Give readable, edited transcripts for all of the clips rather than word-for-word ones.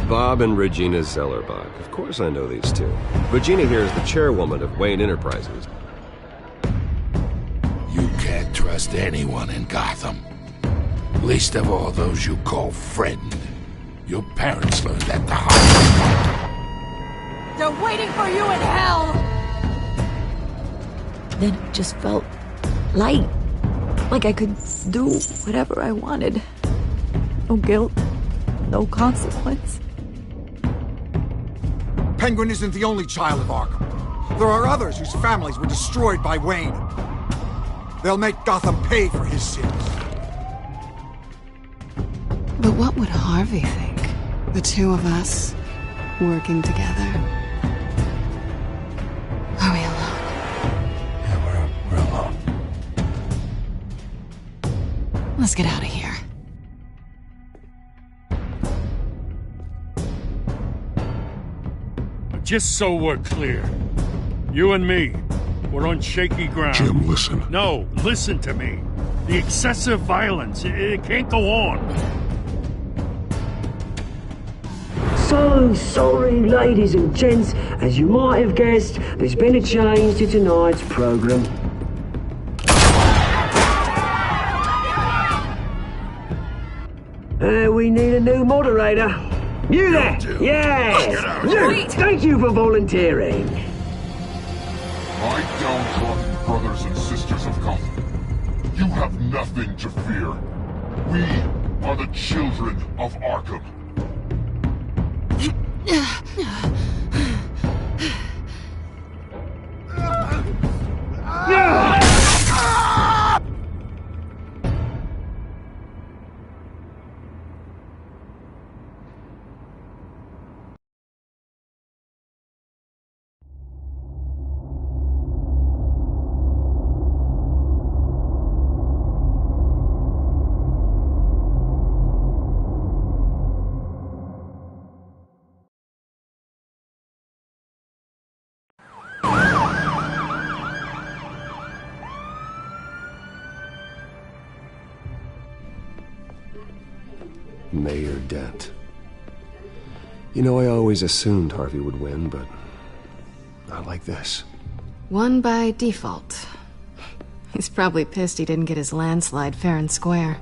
Bob and Regina Zellerbach. Of course I know these two. Regina here is the chairwoman of Wayne Enterprises. You can't trust anyone in Gotham. Least of all those you call friend. Your parents learned that the hard way. They're waiting for you in hell! Then it just felt light. Like I could do whatever I wanted. No guilt, no consequence. Penguin isn't the only child of Arkham. There are others whose families were destroyed by Wayne. They'll make Gotham pay for his sins. But what would Harvey think? The two of us, working together? Are we alone? Yeah, we're alone. Let's get out of here. Just so we're clear, you and me, we're on shaky ground. Jim, listen. No, listen to me. The excessive violence, it can't go on. So sorry, ladies and gents. As you might have guessed, there's been a change to tonight's program. We need a new moderator. You there? Yes! You! Thank you for volunteering. My downtrodden brothers and sisters of Gotham, you have nothing to fear. We are the children of Arkham. Mayor Dent. You know, I always assumed Harvey would win, but not like this. Won by default. He's probably pissed he didn't get his landslide fair and square.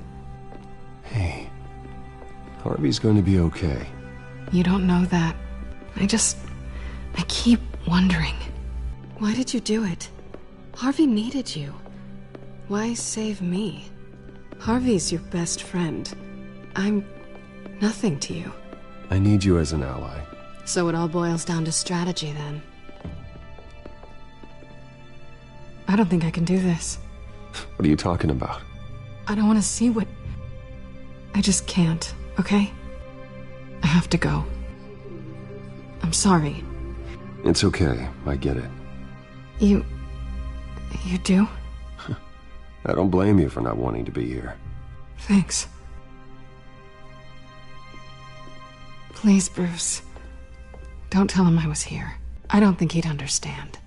Hey, Harvey's going to be okay. You don't know that. I keep wondering. Why did you do it? Harvey needed you. Why save me? Harvey's your best friend. I'm nothing to you. I need you as an ally. So it all boils down to strategy, then. I don't think I can do this. What are you talking about? I don't want to see what... I just can't, okay? I have to go. I'm sorry. It's okay. I get it. You do? I don't blame you for not wanting to be here. Thanks. Please, Bruce. Don't tell him I was here. I don't think he'd understand.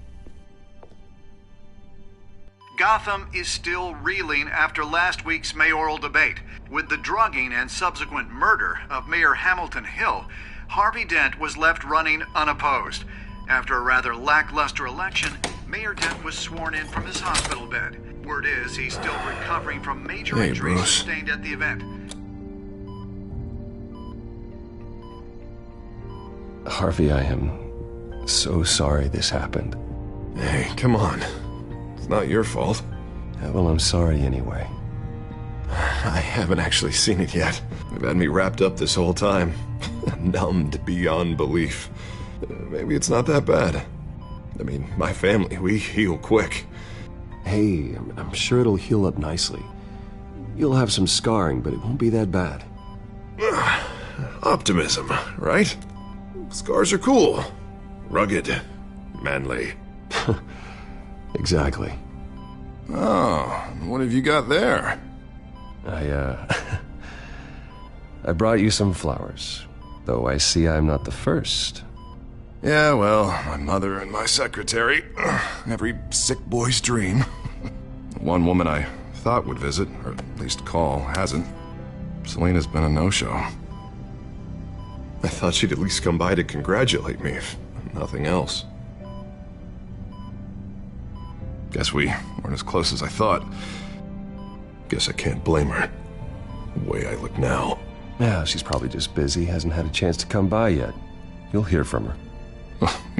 Gotham is still reeling after last week's mayoral debate. With the drugging and subsequent murder of Mayor Hamilton Hill, Harvey Dent was left running unopposed. After a rather lackluster election, Mayor Dent was sworn in from his hospital bed. Word is he's still recovering from major injuries sustained at the event. Harvey, I am so sorry this happened. Hey, come on. It's not your fault. Yeah, well, I'm sorry anyway. I haven't actually seen it yet. They've had me wrapped up this whole time. Numbed beyond belief. Maybe it's not that bad. I mean, my family, we heal quick. Hey, I'm sure it'll heal up nicely. You'll have some scarring, but it won't be that bad. Optimism, right? Scars are cool. Rugged. Manly. Exactly. Oh, what have you got there? I brought you some flowers. Though I see I'm not the first. Yeah, well, my mother and my secretary. Every sick boy's dream. One woman I thought would visit, or at least call, hasn't. Selena's been a no-show. I thought she'd at least come by to congratulate me, if nothing else. Guess we weren't as close as I thought. Guess I can't blame her. The way I look now. Yeah, she's probably just busy, hasn't had a chance to come by yet. You'll hear from her.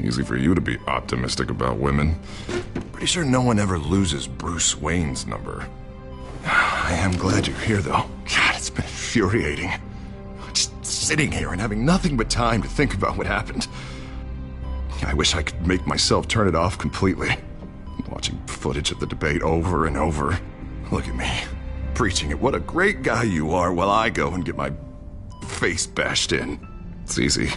Easy for you to be optimistic about women. Pretty sure no one ever loses Bruce Wayne's number. I am glad you're here, though. God, it's been infuriating. Just sitting here and having nothing but time to think about what happened. I wish I could make myself turn it off completely. Watching footage of the debate over and over. Look at me, preaching it. What a great guy you are, while I go and get my face bashed in. It's easy.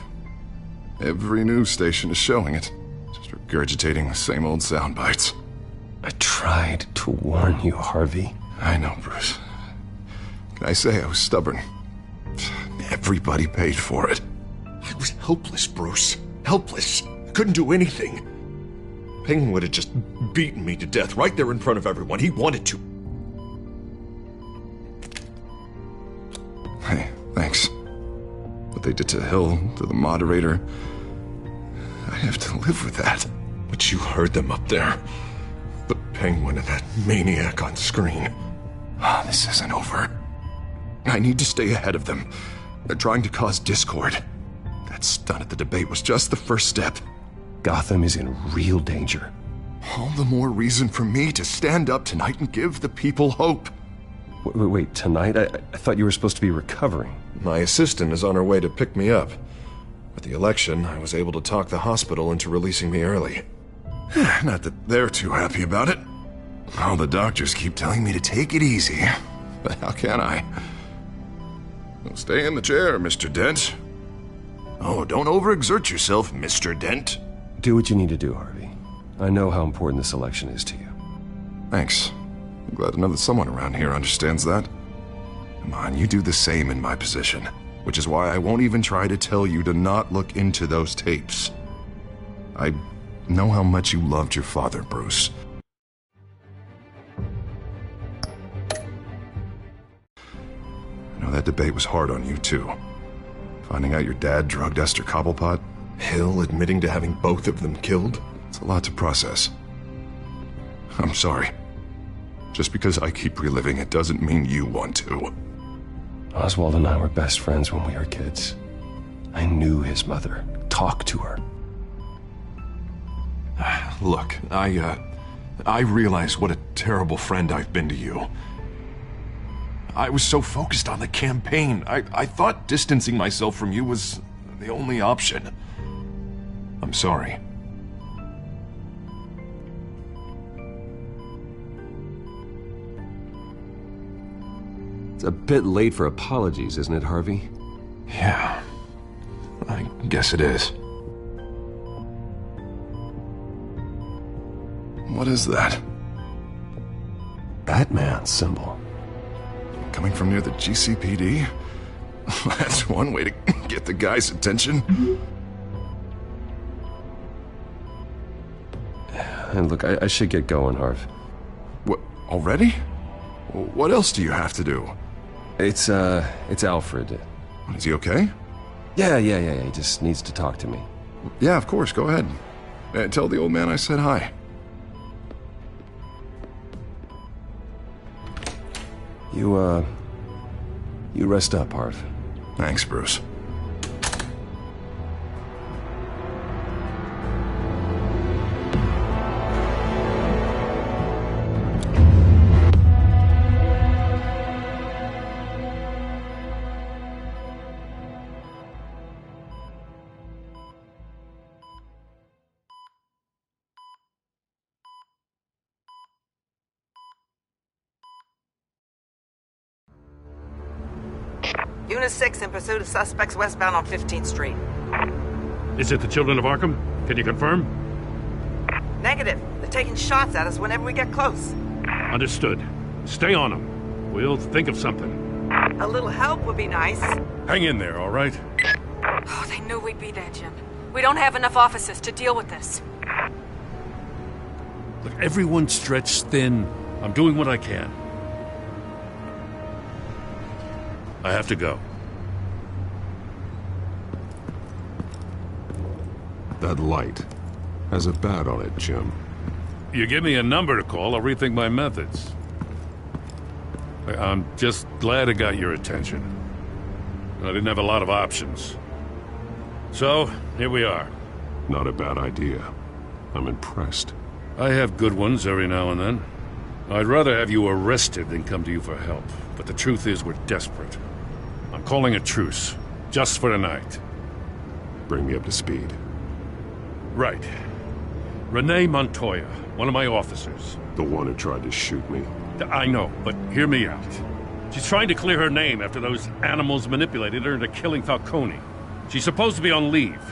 Every news station is showing it. Just regurgitating the same old sound bites. I tried to warn you, Harvey. I know, Bruce. Can I say I was stubborn? Everybody paid for it. I was helpless, Bruce. Helpless. I couldn't do anything. Penguin would have just beaten me to death right there in front of everyone. He wanted to. Hey, thanks. What they did to Hill, to the moderator, I have to live with that. But you heard them up there. The Penguin and that maniac on screen. This isn't over. I need to stay ahead of them. They're trying to cause discord. That stunt at the debate was just the first step. Gotham is in real danger. All the more reason for me to stand up tonight and give the people hope. Wait, tonight? I thought you were supposed to be recovering. My assistant is on her way to pick me up. With the election, I was able to talk the hospital into releasing me early. Not that they're too happy about it. All the doctors keep telling me to take it easy. But how can I? Well, stay in the chair, Mr. Dent. Oh, don't overexert yourself, Mr. Dent. Do what you need to do, Harvey. I know how important this election is to you. Thanks. I'm glad to know that someone around here understands that. Come on, you do the same in my position. Which is why I won't even try to tell you to not look into those tapes. I know how much you loved your father, Bruce. I know that debate was hard on you, too. Finding out your dad drugged Esther Cobblepot, Hill admitting to having both of them killed. It's a lot to process. I'm sorry. Just because I keep reliving it doesn't mean you want to. Oswald and I were best friends when we were kids. I knew his mother. Talked to her. Look, I realize what a terrible friend I've been to you. I was so focused on the campaign. I thought distancing myself from you was the only option. I'm sorry. It's a bit late for apologies, isn't it, Harvey? Yeah, I guess it is. What is that? Batman symbol. Coming from near the GCPD? That's one way to get the guy's attention. And look, I should get going, Harv. What, already? What else do you have to do? It's Alfred. Is he okay? Yeah, he just needs to talk to me. Yeah, of course, go ahead. Tell the old man I said hi. You rest up, Harv. Thanks, Bruce. Unit 6 in pursuit of suspects westbound on 15th Street. Is it the Children of Arkham? Can you confirm? Negative. They're taking shots at us whenever we get close. Understood. Stay on them. We'll think of something. A little help would be nice. Hang in there, all right? Oh, they knew we'd be there, Jim. We don't have enough officers to deal with this. Look, everyone's stretched thin. I'm doing what I can. I have to go. That light has a bat on it, Jim. You give me a number to call, I'll rethink my methods. I'm just glad it got your attention. I didn't have a lot of options. So, here we are. Not a bad idea. I'm impressed. I have good ones every now and then. I'd rather have you arrested than come to you for help. But the truth is, we're desperate. I'm calling a truce. Just for tonight. Bring me up to speed. Right. Renee Montoya, one of my officers. The one who tried to shoot me. I know, but hear me out. She's trying to clear her name after those animals manipulated her into killing Falcone. She's supposed to be on leave,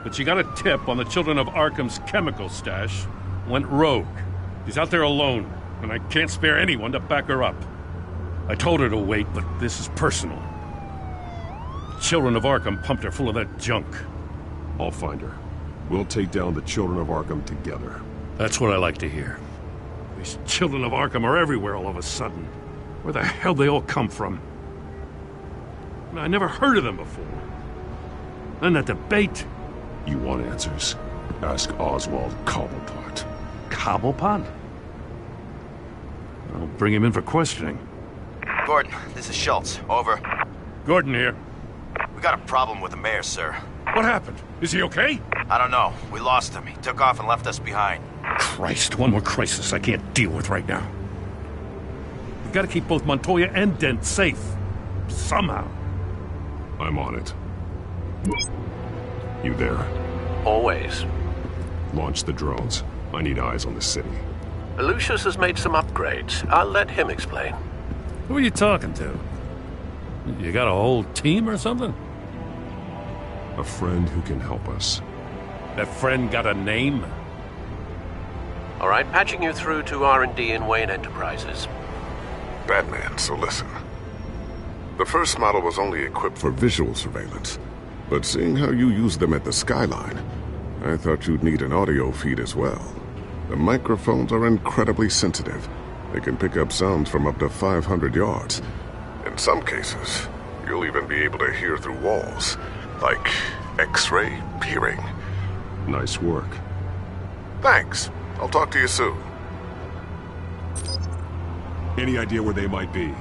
but she got a tip on the Children of Arkham's chemical stash, went rogue. She's out there alone, and I can't spare anyone to back her up. I told her to wait, but this is personal. The Children of Arkham pumped her full of that junk. I'll find her. We'll take down the Children of Arkham together. That's what I like to hear. These Children of Arkham are everywhere all of a sudden. Where the hell they all come from? I never heard of them before. And that debate. You want answers? Ask Oswald Cobblepot. Cobblepot? I'll bring him in for questioning. Gordon, this is Schultz. Over. Gordon here. We got a problem with the mayor, sir. What happened? Is he okay? I don't know. We lost him. He took off and left us behind. Christ, one more crisis I can't deal with right now. We've got to keep both Montoya and Dent safe. Somehow. I'm on it. You there? Always. Launch the drones. I need eyes on the city. Lucius has made some upgrades. I'll let him explain. Who are you talking to? You got a whole team or something? A friend who can help us. That friend got a name? All right, patching you through to R&D in Wayne Enterprises. Batman, so listen. The first model was only equipped for visual surveillance, but seeing how you use them at the Skyline, I thought you'd need an audio feed as well. The microphones are incredibly sensitive. They can pick up sounds from up to 500 yards. In some cases, you'll even be able to hear through walls, like X-ray peering. Nice work. Thanks. I'll talk to you soon. Any idea where they might be?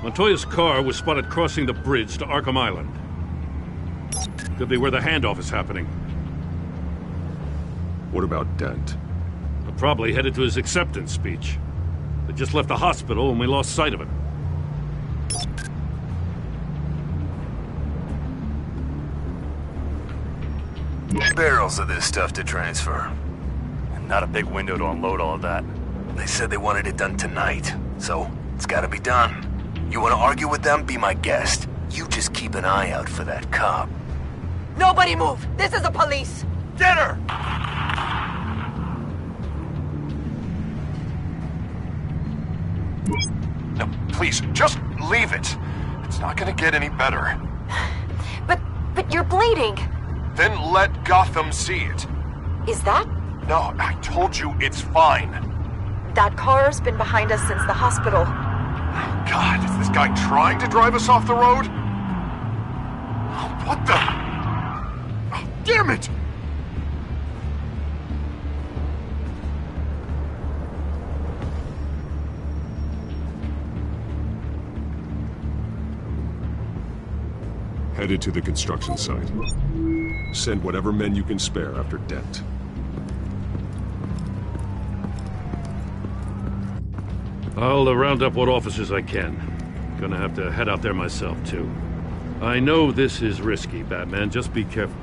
Montoya's car was spotted crossing the bridge to Arkham Island. Could be where the handoff is happening. What about Dent? Probably headed to his acceptance speech. They just left the hospital and we lost sight of him. Barrels of this stuff to transfer. Not a big window to unload all of that. They said they wanted it done tonight, so it's gotta be done. You wanna argue with them? Be my guest. You just keep an eye out for that cop. Nobody move! This is the police! Get her! No, please, just leave it. It's not gonna get any better. But you're bleeding. Then let Gotham see it. Is that? No, I told you it's fine. That car's been behind us since the hospital. God, is this guy trying to drive us off the road? What the? Oh, damn it! Headed to the construction site. Send whatever men you can spare after Dent. I'll round up what officers I can. Gonna have to head out there myself, too. I know this is risky, Batman. Just be careful.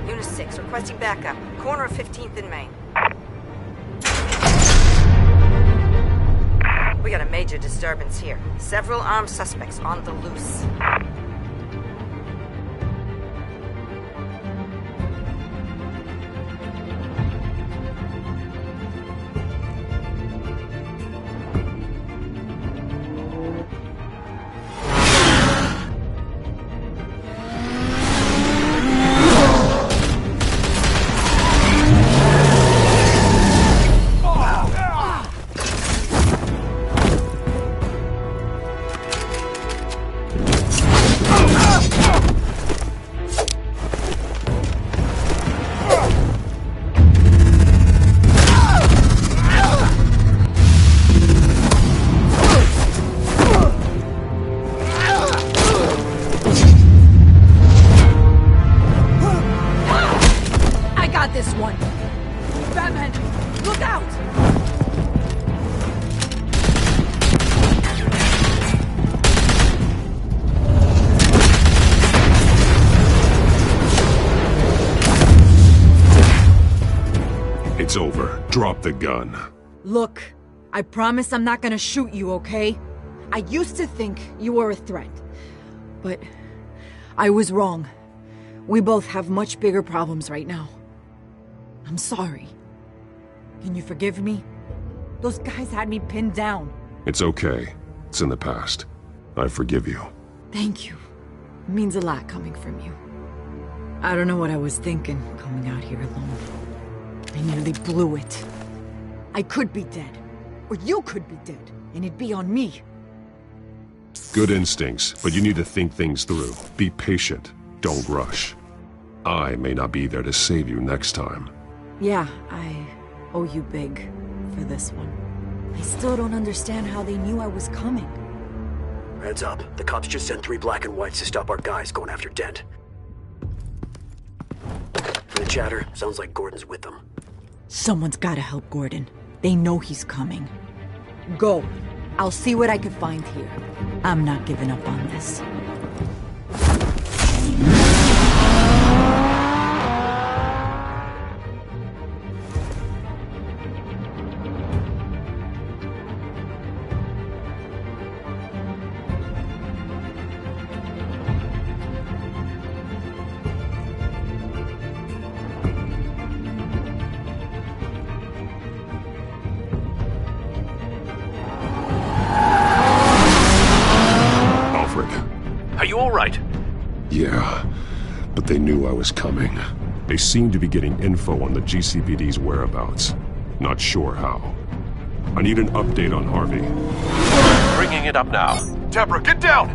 Unit 6, requesting backup. Corner of 15th and Main. We got a major disturbance here. Several armed suspects on the loose. It's over. Drop the gun. Look, I promise I'm not gonna shoot you, okay? I used to think you were a threat. But I was wrong. We both have much bigger problems right now. I'm sorry. Can you forgive me? Those guys had me pinned down. It's okay. It's in the past. I forgive you. Thank you. It means a lot coming from you. I don't know what I was thinking coming out here alone. I nearly blew it. I could be dead. Or you could be dead. And it'd be on me. Good instincts, but you need to think things through. Be patient. Don't rush. I may not be there to save you next time. Yeah, I owe you big for this one. I still don't understand how they knew I was coming. Heads up. The cops just sent 3 black and whites to stop our guys going after Dent. From the chatter, sounds like Gordon's with them. Someone's gotta help Gordon. They know he's coming. Go. I'll see what I can find here. I'm not giving up on this. Are you all right? Yeah, but they knew I was coming. They seem to be getting info on the GCPD's whereabouts. Not sure how. I need an update on Harvey. Bringing it up now. Deborah, get down!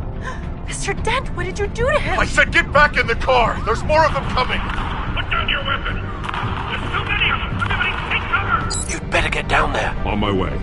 Mr. Dent, what did you do to him? I said get back in the car! There's more of them coming! Put down your weapon! There's too many of them! Everybody take cover! You'd better get down there. On my way.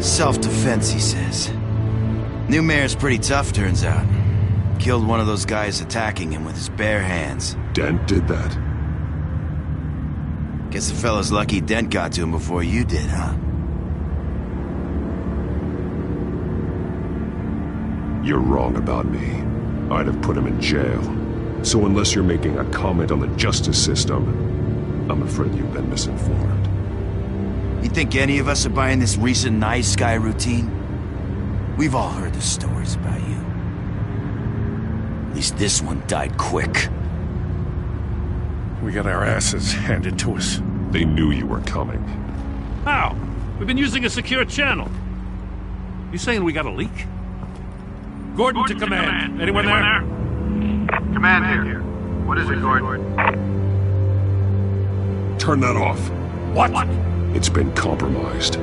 Self-defense, he says. New mayor's pretty tough, turns out. Killed one of those guys attacking him with his bare hands. Dent did that? Guess the fella's lucky Dent got to him before you did, huh? You're wrong about me. I'd have put him in jail. So unless you're making a comment on the justice system, I'm afraid you've been misinformed. You think any of us are buying this recent Nice Guy routine? We've all heard the stories about you. At least this one died quick. We got our asses handed to us. They knew you were coming. How? We've been using a secure channel. You saying we got a leak? Gordon to command. Anyone there? Command here. What is it, Gordon? Turn that off. What? It's been compromised.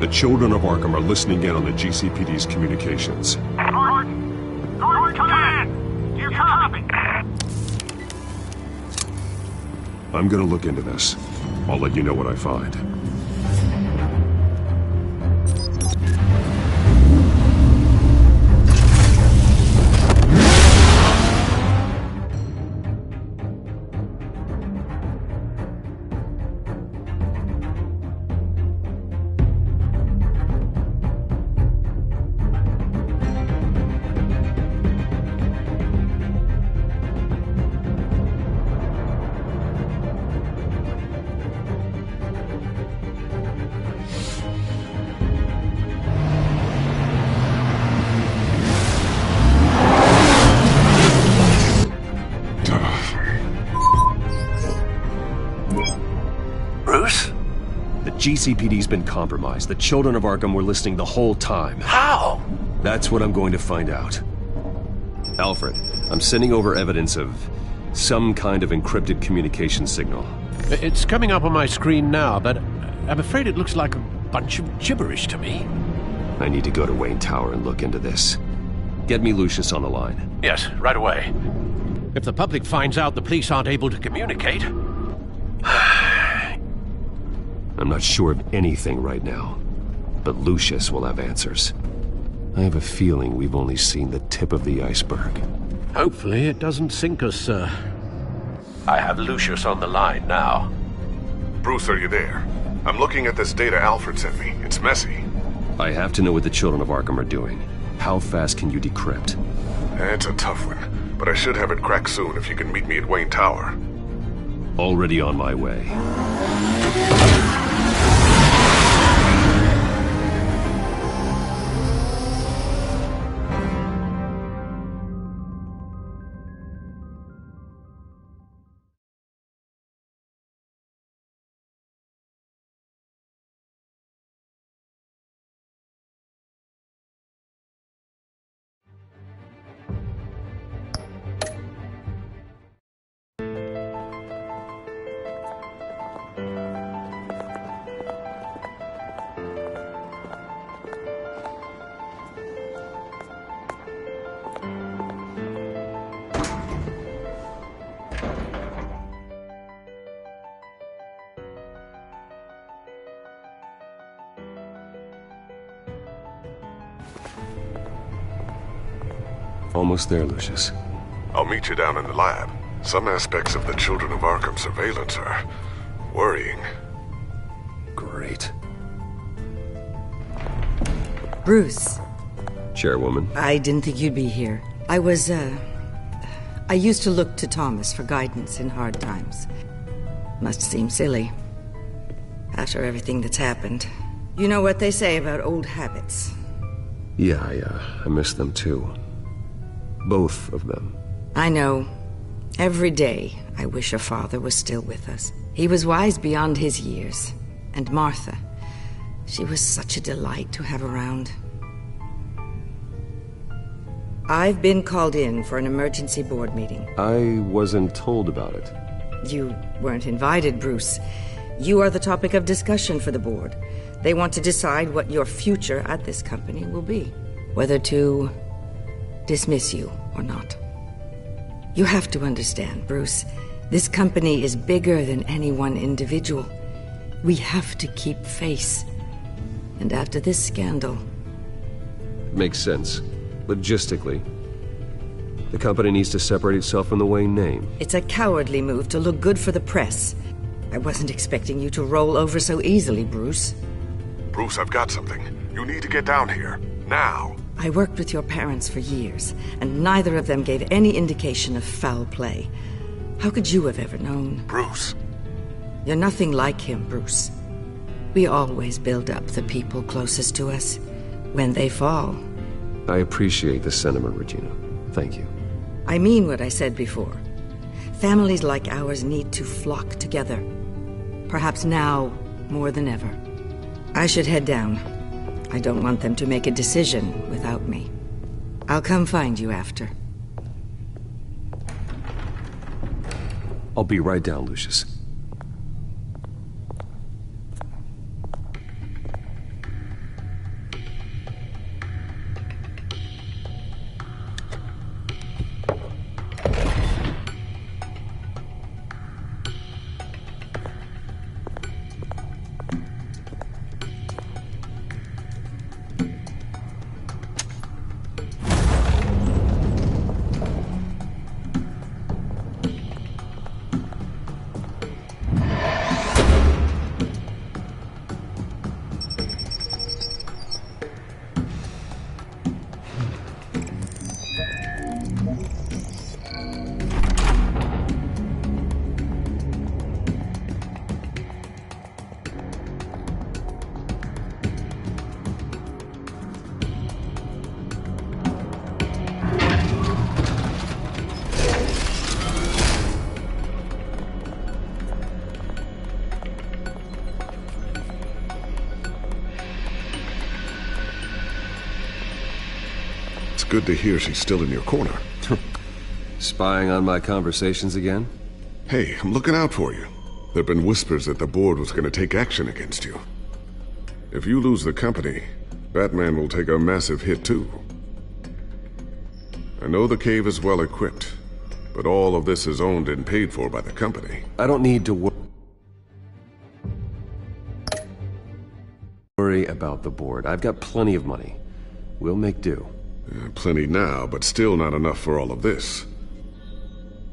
The children of Arkham are listening in on the GCPD's communications. Gordon, command! Do you copy? I'm gonna look into this. I'll let you know what I find. GCPD's been compromised. The children of Arkham were listening the whole time. How? That's what I'm going to find out. Alfred, I'm sending over evidence of some kind of encrypted communication signal. It's coming up on my screen now, but I'm afraid it looks like a bunch of gibberish to me. I need to go to Wayne Tower and look into this. Get me Lucius on the line. Yes, right away. If the public finds out the police aren't able to communicate... I'm not sure of anything right now, but Lucius will have answers. I have a feeling we've only seen the tip of the iceberg. Hopefully it doesn't sink us, sir. I have Lucius on the line now. Bruce, are you there? I'm looking at this data Alfred sent me. It's messy. I have to know what the children of Arkham are doing. How fast can you decrypt? It's a tough one, but I should have it cracked soon if you can meet me at Wayne Tower. Already on my way. Almost there, Lucius. I'll meet you down in the lab. Some aspects of the Children of Arkham surveillance are worrying. Great. Bruce. Chairwoman. I didn't think you'd be here. I used to look to Thomas for guidance in hard times. Must seem silly. After everything that's happened. You know what they say about old habits. Yeah, I miss them too. Both of them. I know. Every day, I wish a father was still with us. He was wise beyond his years. And Martha, she was such a delight to have around. I've been called in for an emergency board meeting. I wasn't told about it. You weren't invited, Bruce. You are the topic of discussion for the board. They want to decide what your future at this company will be. Whether to dismiss you or not. You have to understand, Bruce. This company is bigger than any one individual. We have to keep face. And after this scandal... Makes sense. Logistically. The company needs to separate itself from the Wayne name. It's a cowardly move to look good for the press. I wasn't expecting you to roll over so easily, Bruce. Bruce, I've got something. You need to get down here. Now. I worked with your parents for years, and neither of them gave any indication of foul play. How could you have ever known? Bruce. You're nothing like him, Bruce. We always build up the people closest to us. When they fall... I appreciate the sentiment, Regina. Thank you. I mean what I said before. Families like ours need to flock together. Perhaps now more than ever. I should head down. I don't want them to make a decision without me. I'll come find you after. I'll be right down, Lucius. Good to hear she's still in your corner. Spying on my conversations again? Hey, I'm looking out for you. There have been whispers that the board was going to take action against you. If you lose the company, Batman will take a massive hit too. I know the cave is well equipped, but all of this is owned and paid for by the company. I don't need to worry about the board. I've got plenty of money. We'll make do. Plenty now, but still not enough for all of this.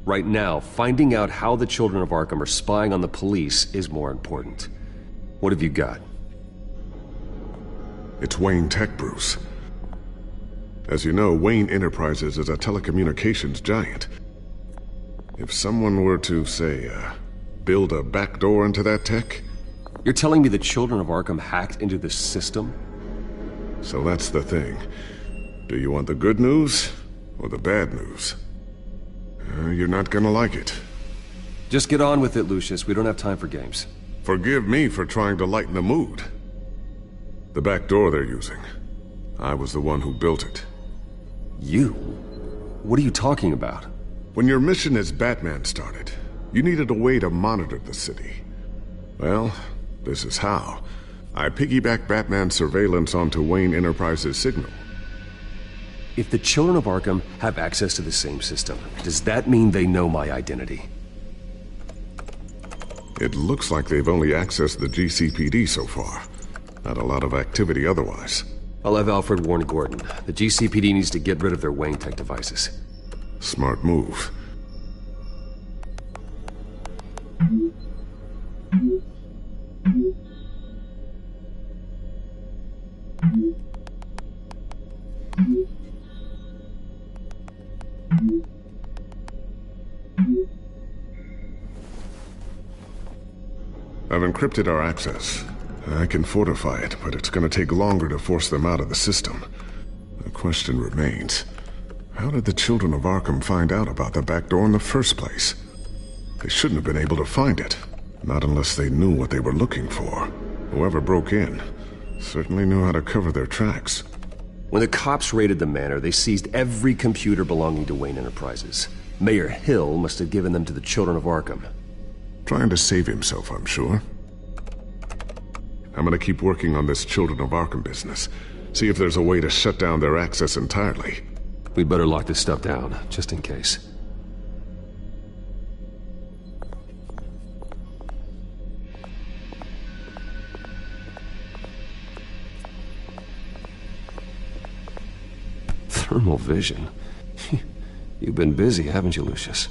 Right now, finding out how the children of Arkham are spying on the police is more important. What have you got? It's Wayne Tech, Bruce. As you know, Wayne Enterprises is a telecommunications giant. If someone were to, say, build a backdoor into that tech... You're telling me the children of Arkham hacked into this system? So that's the thing. Do you want the good news or the bad news? You're not gonna like it. Just get on with it, Lucius. We don't have time for games. Forgive me for trying to lighten the mood. The back door they're using. I was the one who built it. You? What are you talking about? When your mission as Batman started, you needed a way to monitor the city. Well, this is how. I piggybacked Batman's surveillance onto Wayne Enterprises' signal. If the children of Arkham have access to the same system, does that mean they know my identity? It looks like they've only accessed the GCPD so far. Not a lot of activity otherwise. I'll have Alfred warn Gordon. The GCPD needs to get rid of their Wayne Tech devices. Smart move. I've encrypted our access. I can fortify it, but it's going to take longer to force them out of the system. The question remains, how did the children of Arkham find out about the back door in the first place? They shouldn't have been able to find it, not unless they knew what they were looking for. Whoever broke in certainly knew how to cover their tracks. When the cops raided the manor, they seized every computer belonging to Wayne Enterprises. Mayor Hill must have given them to the children of Arkham. Trying to save himself, I'm sure. I'm gonna keep working on this Children of Arkham business. See if there's a way to shut down their access entirely. We'd better lock this stuff down, just in case. Thermal vision? You've been busy, haven't you, Lucius?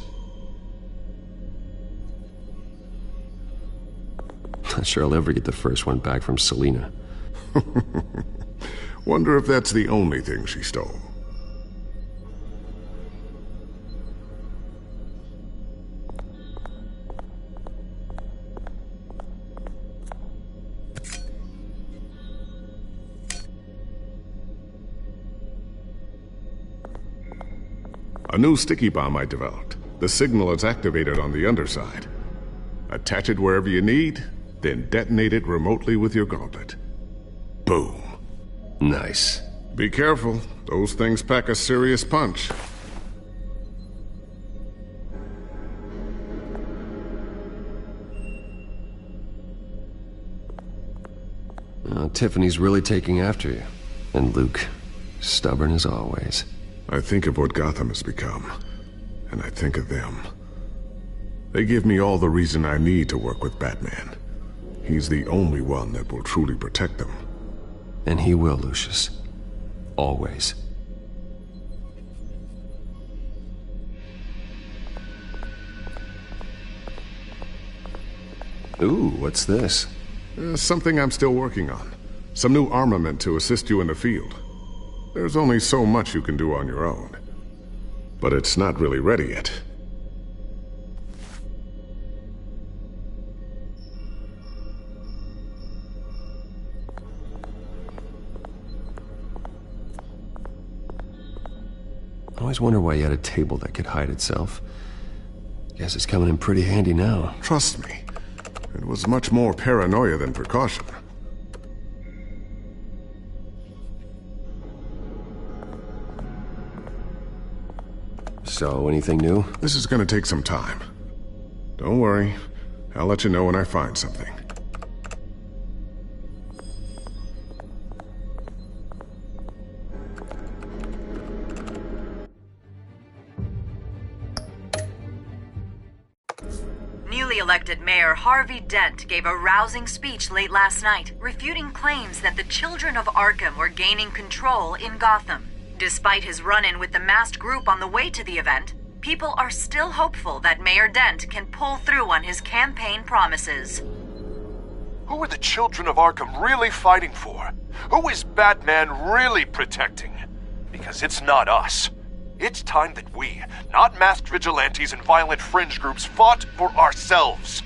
Not sure I'll ever get the first one back from Selina. Wonder if that's the only thing she stole. A new sticky bomb I developed. The signal is activated on the underside. Attach it wherever you need, then detonate it remotely with your gauntlet. Boom. Nice. Be careful. Those things pack a serious punch. Tiffany's really taking after you. And Luke, stubborn as always. I think of what Gotham has become, and I think of them. They give me all the reason I need to work with Batman. He's the only one that will truly protect them. And he will, Lucius. Always. Ooh, what's this? Something I'm still working on. Some new armament to assist you in the field. There's only so much you can do on your own. But it's not really ready yet. I always wonder why you had a table that could hide itself. Guess it's coming in pretty handy now. Trust me, it was much more paranoia than precaution. So, anything new? This is gonna take some time. Don't worry. I'll let you know when I find something. Newly elected Mayor Harvey Dent gave a rousing speech late last night, refuting claims that the children of Arkham were gaining control in Gotham. Despite his run-in with the masked group on the way to the event, people are still hopeful that Mayor Dent can pull through on his campaign promises. Who are the children of Arkham really fighting for? Who is Batman really protecting? Because it's not us. It's time that we, not masked vigilantes and violent fringe groups, fought for ourselves.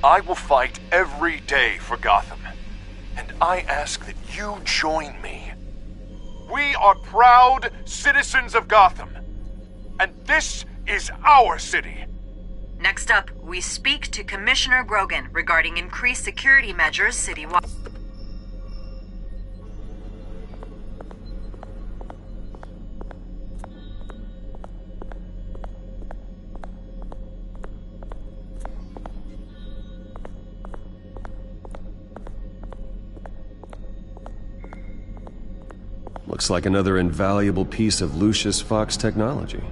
I will fight every day for Gotham. And I ask that you join me. We are proud citizens of Gotham. And this is our city. Next up, we speak to Commissioner Grogan regarding increased security measures citywide. Looks like another invaluable piece of Lucius Fox technology.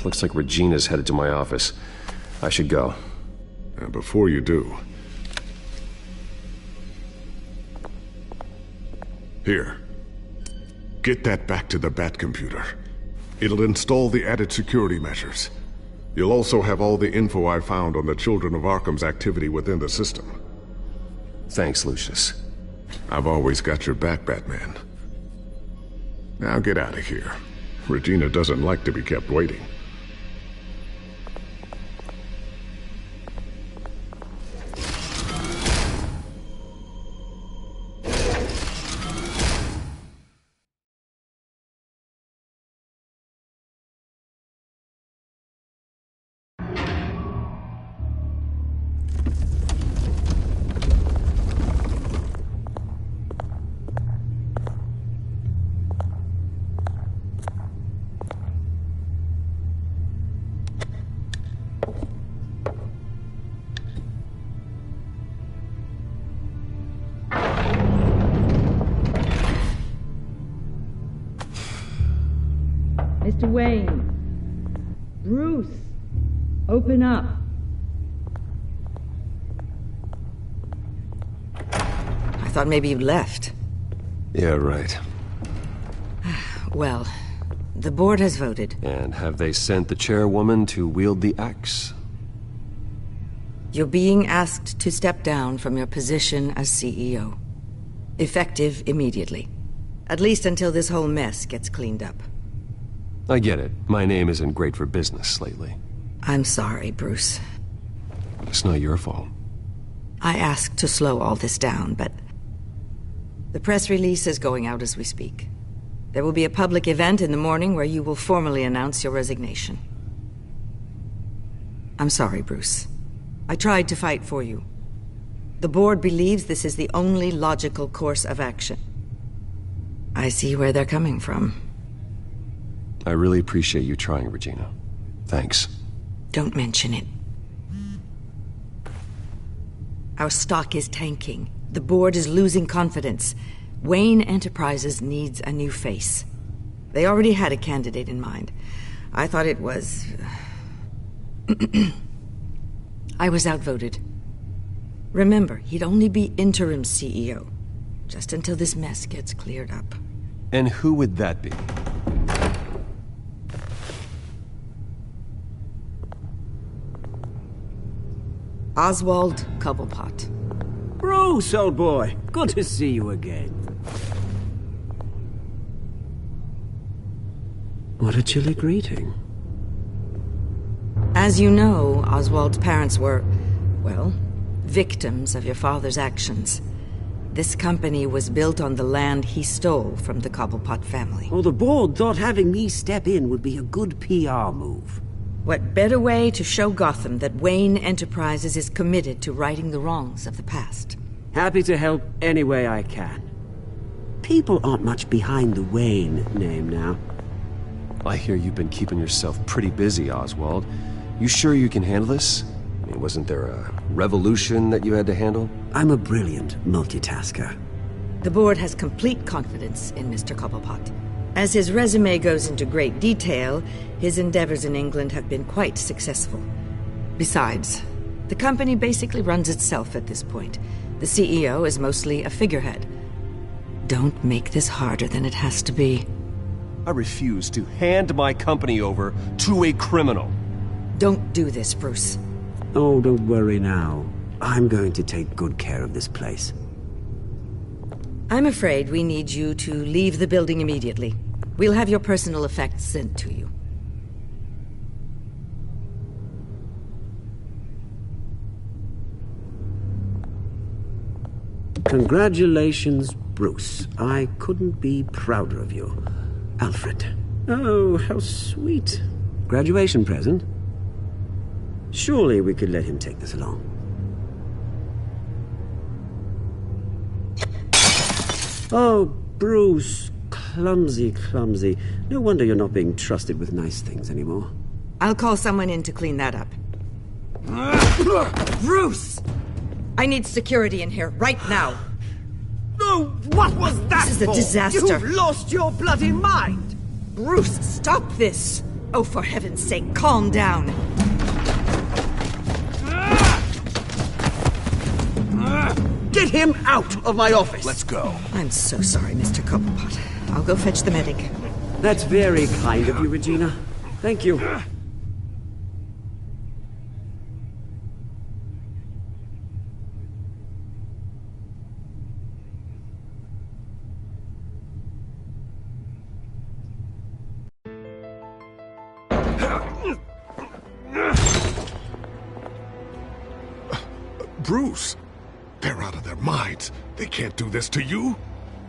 Looks like Regina's headed to my office. I should go. And before you do... Here. Get that back to the Bat computer. It'll install the added security measures. You'll also have all the info I found on the Children of Arkham's activity within the system. Thanks, Lucius. I've always got your back, Batman. Now get out of here. Regina doesn't like to be kept waiting. Mr. Wayne. Bruce. Open up. I thought maybe you'd left. Yeah, right. Well, the board has voted. And have they sent the chairwoman to wield the axe? You're being asked to step down from your position as CEO. Effective immediately. At least until this whole mess gets cleaned up. I get it. My name isn't great for business lately. I'm sorry, Bruce. It's not your fault. I asked to slow all this down, but... the press release is going out as we speak. There will be a public event in the morning where you will formally announce your resignation. I'm sorry, Bruce. I tried to fight for you. The board believes this is the only logical course of action. I see where they're coming from. I really appreciate you trying, Regina. Thanks. Don't mention it. Our stock is tanking. The board is losing confidence. Wayne Enterprises needs a new face. They already had a candidate in mind. I thought it was... I was outvoted. Remember, he'd only be interim CEO, just until this mess gets cleared up. And who would that be? Oswald Cobblepot. Bruce, old boy. Good to see you again. What a chilly greeting. As you know, Oswald's parents were, well, victims of your father's actions. This company was built on the land he stole from the Cobblepot family. Well, the board thought having me step in would be a good PR move. What better way to show Gotham that Wayne Enterprises is committed to righting the wrongs of the past? Happy to help any way I can. People aren't much behind the Wayne name now. I hear you've been keeping yourself pretty busy, Oswald. You sure you can handle this? I mean, wasn't there a revolution that you had to handle? I'm a brilliant multitasker. The board has complete confidence in Mr. Cobblepot. As his resume goes into great detail, his endeavors in England have been quite successful. Besides, the company basically runs itself at this point. The CEO is mostly a figurehead. Don't make this harder than it has to be. I refuse to hand my company over to a criminal. Don't do this, Bruce. Oh, don't worry now. I'm going to take good care of this place. I'm afraid we need you to leave the building immediately. We'll have your personal effects sent to you. Congratulations, Bruce. I couldn't be prouder of you. Alfred. Oh, how sweet. Graduation present? Surely we could let him take this along. Oh, Bruce. Clumsy, clumsy. No wonder you're not being trusted with nice things anymore. I'll call someone in to clean that up. Bruce! I need security in here, right now. No, what was that This is a for? disaster. You've lost your bloody mind! Bruce, stop this! Oh, for heaven's sake, calm down. Get him out of my office! Let's go. I'm so sorry, Mr. Cobblepot. I'll go fetch the medic. That's very kind of you, Regina. Thank you. Bruce, they're out of their minds. They can't do this to you.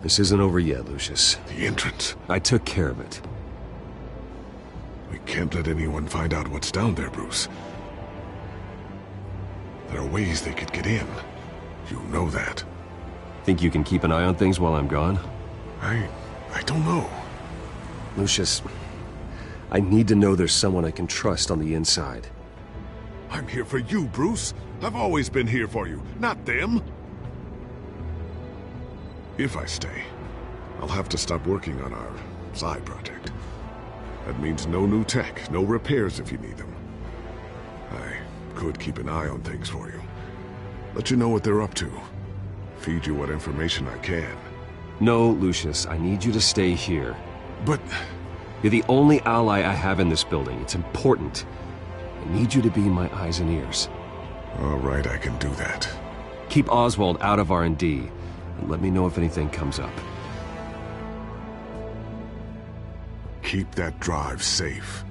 This isn't over yet, Lucius. The entrance. I took care of it. We can't let anyone find out what's down there, Bruce. There are ways they could get in. You know that. Think you can keep an eye on things while I'm gone? I don't know. Lucius, I need to know there's someone I can trust on the inside. I'm here for you, Bruce. I've always been here for you, not them. If I stay, I'll have to stop working on our side project. That means no new tech, no repairs if you need them. I could keep an eye on things for you. Let you know what they're up to. Feed you what information I can. No, Lucius, I need you to stay here. But... You're the only ally I have in this building. It's important. I need you to be my eyes and ears. All right, I can do that. Keep Oswald out of R&D, and let me know if anything comes up. Keep that drive safe.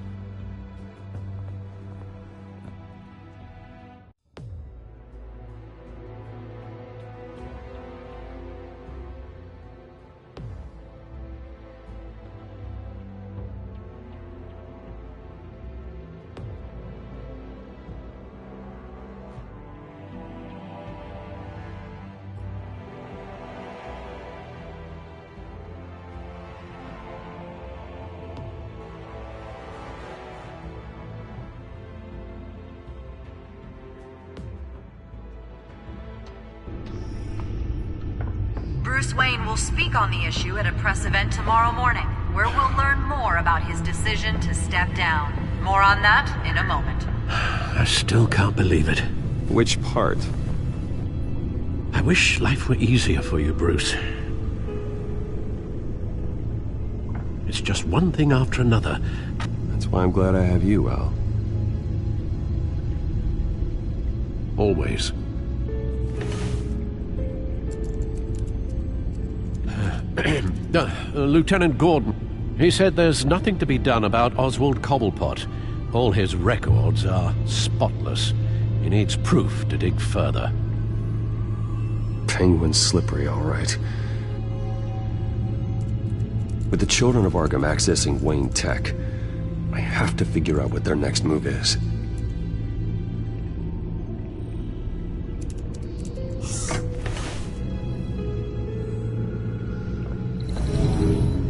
Bruce Wayne will speak on the issue at a press event tomorrow morning, where we'll learn more about his decision to step down. More on that in a moment. I still can't believe it. Which part? I wish life were easier for you, Bruce. It's just one thing after another. That's why I'm glad I have you, Al. Always. Lieutenant Gordon, he said there's nothing to be done about Oswald Cobblepot. All his records are spotless. He needs proof to dig further. Penguin's slippery, all right. With the children of Arkham accessing Wayne Tech, I have to figure out what their next move is.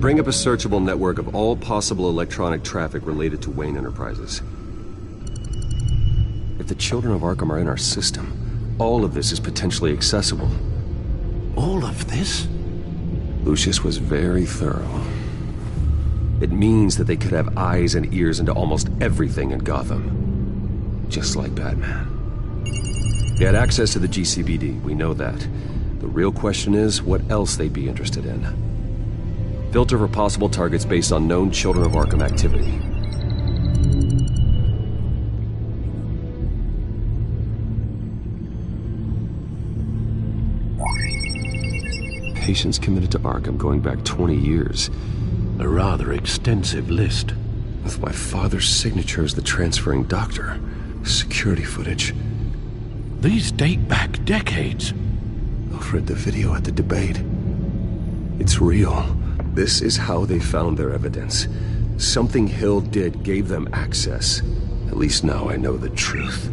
Bring up a searchable network of all possible electronic traffic related to Wayne Enterprises. If the children of Arkham are in our system, all of this is potentially accessible. All of this? Lucius was very thorough. It means that they could have eyes and ears into almost everything in Gotham. Just like Batman. They had access to the GCPD, we know that. The real question is, what else they'd be interested in. Filter for possible targets based on known Children of Arkham activity. Patients committed to Arkham going back 20 years. A rather extensive list. With my father's signature as the transferring doctor. Security footage. These date back decades. Alfred, the video at the debate. It's real. This is how they found their evidence. Something Hill did gave them access. At least now I know the truth.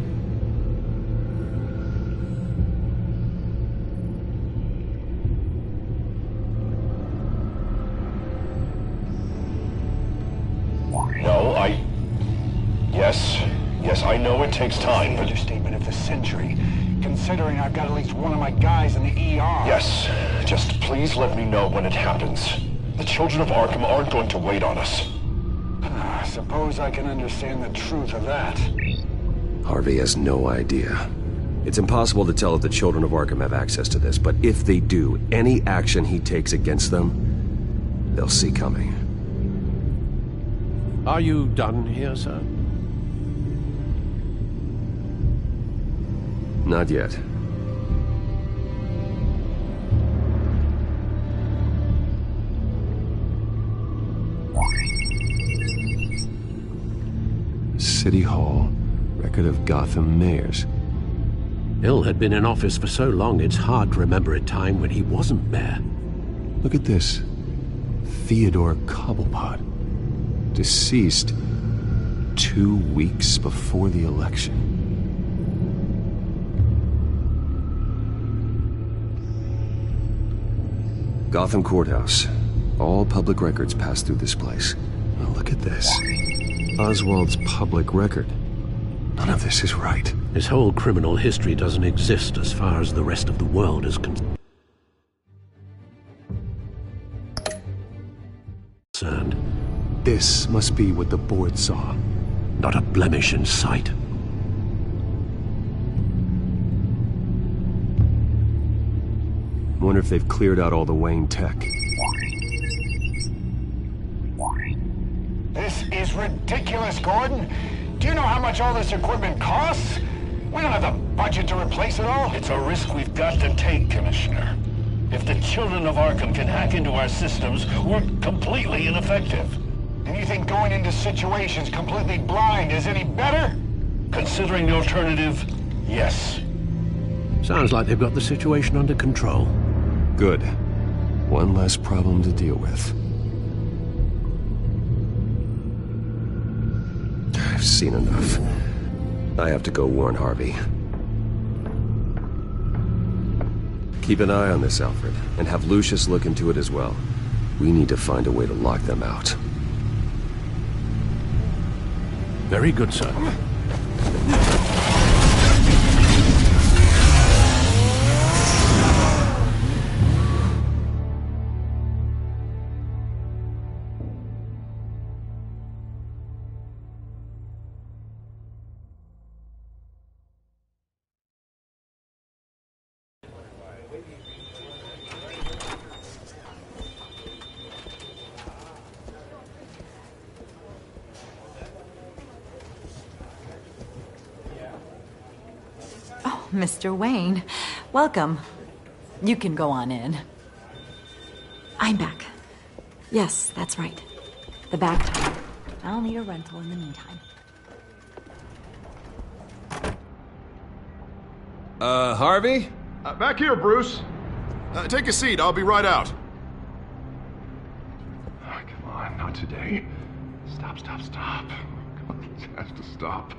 Yes, I know it takes time, but... Understatement of the century, considering I've got at least one of my guys in the ER. Yes, just please let me know when it happens. The children of Arkham aren't going to wait on us. I suppose I can understand the truth of that. Harvey has no idea. It's impossible to tell if the children of Arkham have access to this, but if they do, any action he takes against them, they'll see coming. Are you done here, sir? Not yet. City Hall, record of Gotham mayors. Hill had been in office for so long, it's hard to remember a time when he wasn't mayor. Look at this. Theodore Cobblepot. Deceased 2 weeks before the election. Gotham Courthouse. All public records pass through this place. Now look at this. Oswald's public record. None of this is right. His whole criminal history doesn't exist as far as the rest of the world is concerned. This must be what the board saw. Not a blemish in sight. Wonder if they've cleared out all the Wayne tech. This is ridiculous, Gordon. Do you know how much all this equipment costs? We don't have the budget to replace it all. It's a risk we've got to take, Commissioner. If the children of Arkham can hack into our systems, we're completely ineffective. And you think going into situations completely blind is any better? Considering the alternative, yes. Sounds like they've got the situation under control. Good. One less problem to deal with. I've seen enough. I have to go warn Harvey. Keep an eye on this, Alfred, and have Lucius look into it as well. We need to find a way to lock them out. Very good, sir. Mr. Wayne, welcome. You can go on in. I'm back. Yes, that's right. The back time. I'll need a rental in the meantime. Harvey? Back here, Bruce. Take a seat. I'll be right out. Oh, come on, not today. Stop. Come on, it has to stop.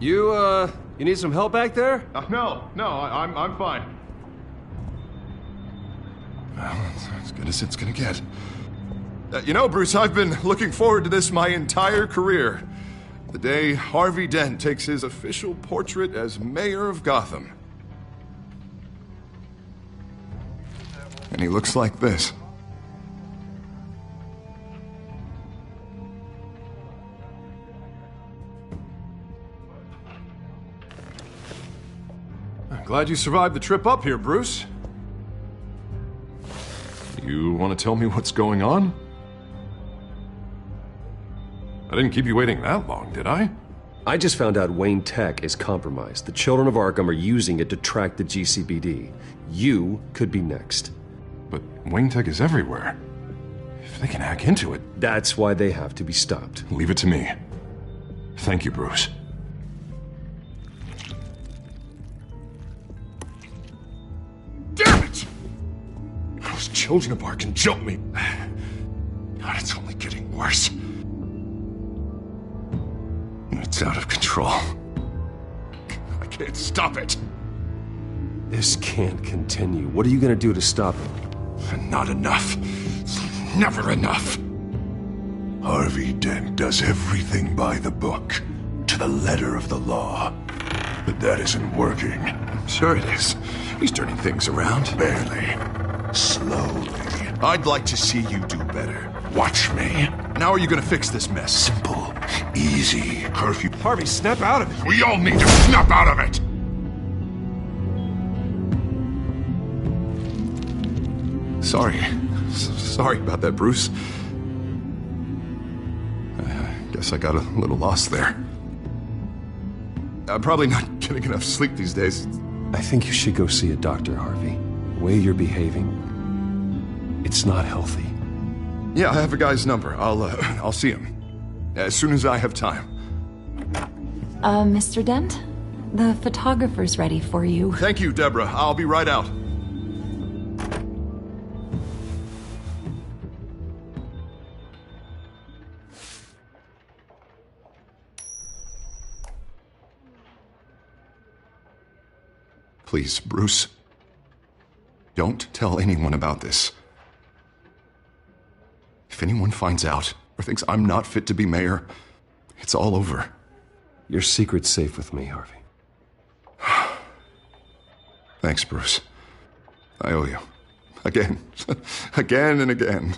You need some help back there? No, I'm fine. Well, that's as good as it's gonna get. You know, Bruce, I've been looking forward to this my entire career. The day Harvey Dent takes his official portrait as mayor of Gotham. And he looks like this. I'm glad you survived the trip up here, Bruce. You want to tell me what's going on? I didn't keep you waiting that long, did I? I just found out Wayne Tech is compromised. The children of Arkham are using it to track the GCPD. You could be next. But Wayne Tech is everywhere. If they can hack into it... That's why they have to be stopped. Leave it to me. Thank you, Bruce. Damn it! Those children of Arkham jumped me. God, it's only getting worse. It's out of control. I can't stop it. This can't continue. What are you gonna do to stop it? Not enough. Never enough. Harvey Dent does everything by the book, to the letter of the law. But that isn't working. I'm sure it is. He's turning things around. Barely. Slowly. I'd like to see you do better. Watch me. How are you gonna fix this mess? Simple. Easy. Curfew. Harvey, snap out of it. We all need to snap out of it! Sorry about that, Bruce. I guess I got a little lost there. I'm probably not getting enough sleep these days. I think you should go see a doctor, Harvey. The way you're behaving, it's not healthy. Yeah, I have a guy's number. I'll see him as soon as I have time. Mr. Dent? The photographer's ready for you. Thank you, Deborah. I'll be right out. Please, Bruce. Don't tell anyone about this. If anyone finds out or thinks I'm not fit to be mayor, it's all over. Your secret's safe with me, Harvey. Thanks, Bruce. I owe you. Again. Again and again.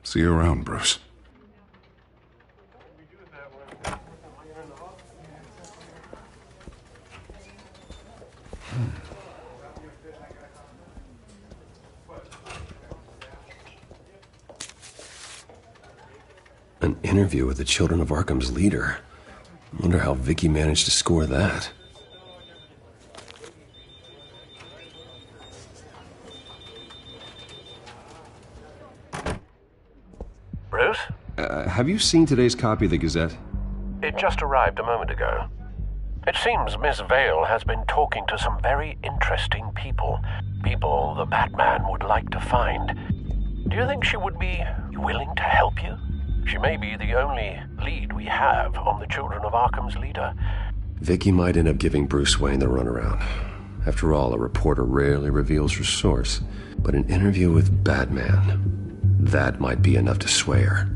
See you around, Bruce. An interview with the Children of Arkham's leader. I wonder how Vicky managed to score that. Bruce? Have you seen today's copy of the Gazette? It just arrived a moment ago. It seems Miss Vale has been talking to some very interesting people. People the Batman would like to find. Do you think she would be willing to help you? She may be the only lead we have on the Children of Arkham's leader. Vicky might end up giving Bruce Wayne the runaround. After all, a reporter rarely reveals her source. But an interview with Batman, that might be enough to sway her.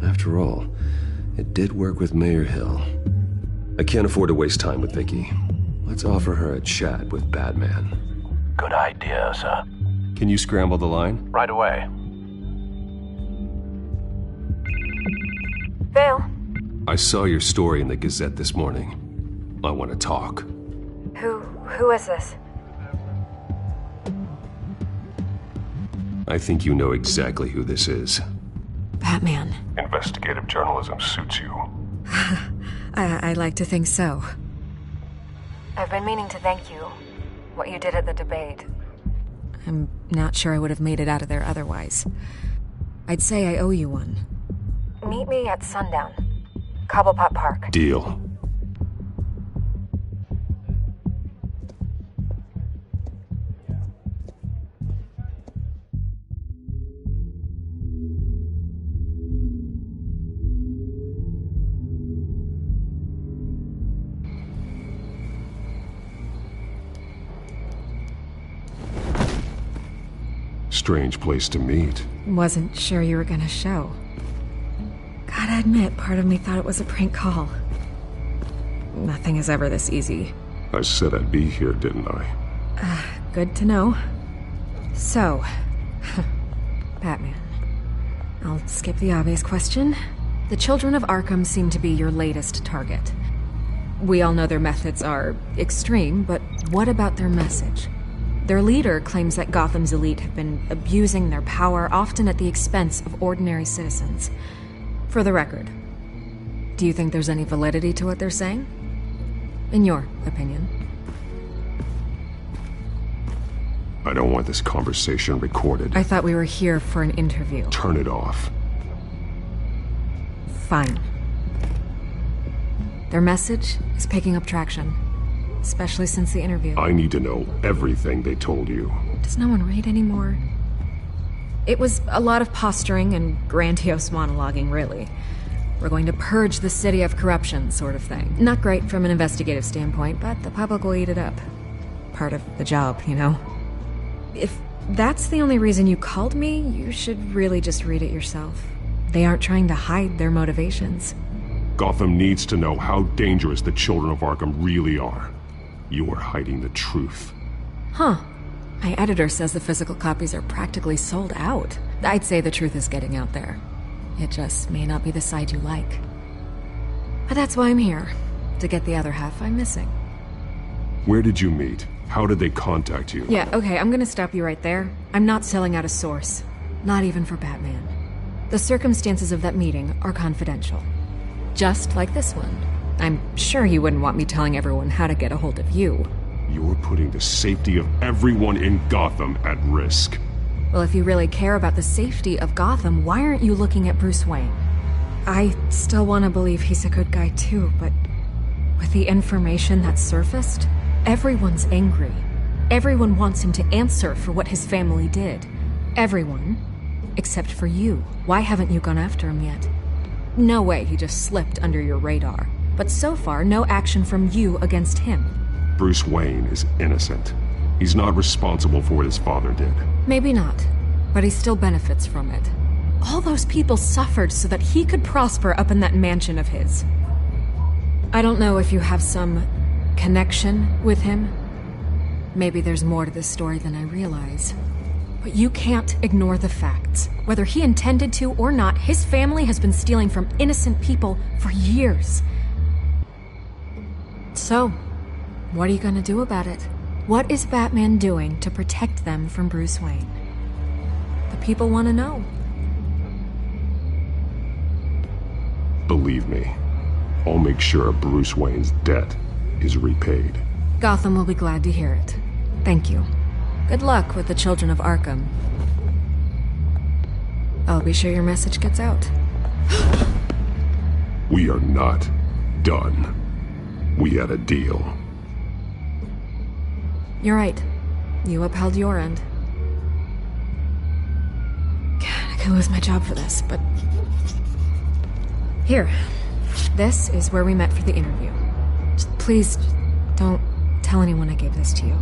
After all, it did work with Mayor Hill. I can't afford to waste time with Vicky. Let's offer her a chat with Batman. Good idea, sir. Can you scramble the line? Right away. Vale? I saw your story in the Gazette this morning. I want to talk. Who is this? I think you know exactly who this is. Batman. Investigative journalism suits you. I like to think so. I've been meaning to thank you. What you did at the debate. I'm not sure I would have made it out of there otherwise. I'd say I owe you one. Meet me at sundown. Cobblepot Park. Deal. strange place to meet. Wasn't sure you were gonna show. Gotta admit, part of me thought it was a prank call. Nothing is ever this easy. I said I'd be here, didn't I? Good to know. So, Batman. I'll skip the obvious question. The children of Arkham seem to be your latest target. We all know their methods are extreme, but what about their message? Their leader claims that Gotham's elite have been abusing their power, often at the expense of ordinary citizens. For the record, do you think there's any validity to what they're saying? In your opinion? I don't want this conversation recorded. I thought we were here for an interview. Turn it off. Fine. Their message is picking up traction, especially since the interview. I need to know everything they told you. Does no one read anymore? It was a lot of posturing and grandiose monologuing, really. We're going to purge the city of corruption, sort of thing. Not great from an investigative standpoint, but the public will eat it up. Part of the job, you know? If that's the only reason you called me, you should really just read it yourself. They aren't trying to hide their motivations. Gotham needs to know how dangerous the children of Arkham really are. You are hiding the truth. Huh. My editor says the physical copies are practically sold out. I'd say the truth is getting out there. It just may not be the side you like. But that's why I'm here, to get the other half I'm missing. Where did you meet? How did they contact you? Yeah, okay, I'm gonna stop you right there. I'm not selling out a source. Not even for Batman. The circumstances of that meeting are confidential. Just like this one. I'm sure you wouldn't want me telling everyone how to get a hold of you. You're putting the safety of everyone in Gotham at risk. Well, if you really care about the safety of Gotham, why aren't you looking at Bruce Wayne? I still want to believe he's a good guy too, but with the information that's surfaced, everyone's angry. Everyone wants him to answer for what his family did. Everyone, except for you. Why haven't you gone after him yet? No way he just slipped under your radar. But so far, no action from you against him. Bruce Wayne is innocent. He's not responsible for what his father did. Maybe not, but he still benefits from it. All those people suffered so that he could prosper up in that mansion of his. I don't know if you have some connection with him. Maybe there's more to this story than I realize. But you can't ignore the facts. Whether he intended to or not, his family has been stealing from innocent people for years. So, what are you gonna do about it? What is Batman doing to protect them from Bruce Wayne? The people want to know. Believe me, I'll make sure Bruce Wayne's debt is repaid. Gotham will be glad to hear it. Thank you. Good luck with the children of Arkham. I'll be sure your message gets out. We are not done. We had a deal. You're right. You upheld your end. God, I could lose my job for this, but... Here. This is where we met for the interview. Please, don't tell anyone I gave this to you.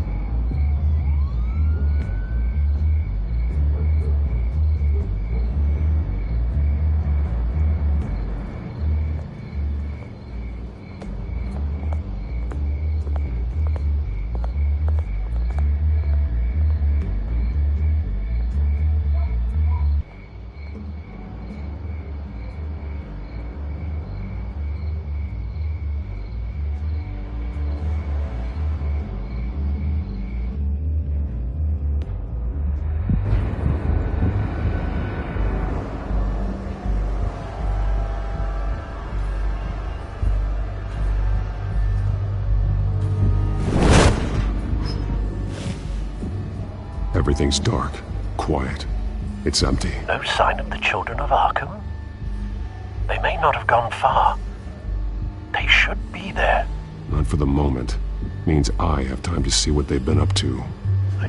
Everything's dark, quiet. It's empty. No sign of the children of Arkham? They may not have gone far. They should be there. Not for the moment. Means I have time to see what they've been up to.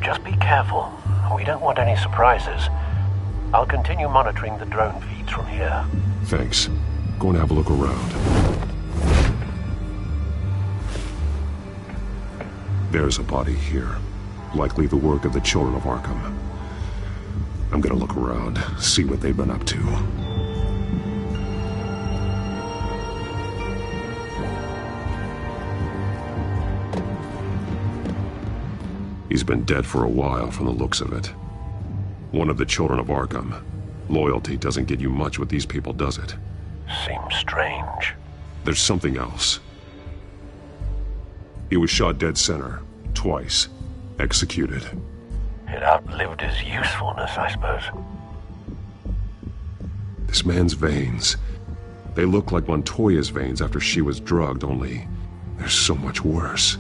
Just be careful. We don't want any surprises. I'll continue monitoring the drone feeds from here. Thanks. Go and have a look around. There's a body here. Likely the work of the children of Arkham. I'm gonna look around, see what they've been up to. He's been dead for a while from the looks of it. One of the children of Arkham. Loyalty doesn't get you much with these people, does it? Seems strange. There's something else. He was shot dead center, twice, executed. It outlived his usefulness, I suppose. This man's veins, they look like Montoya's veins after she was drugged, only they're so much worse.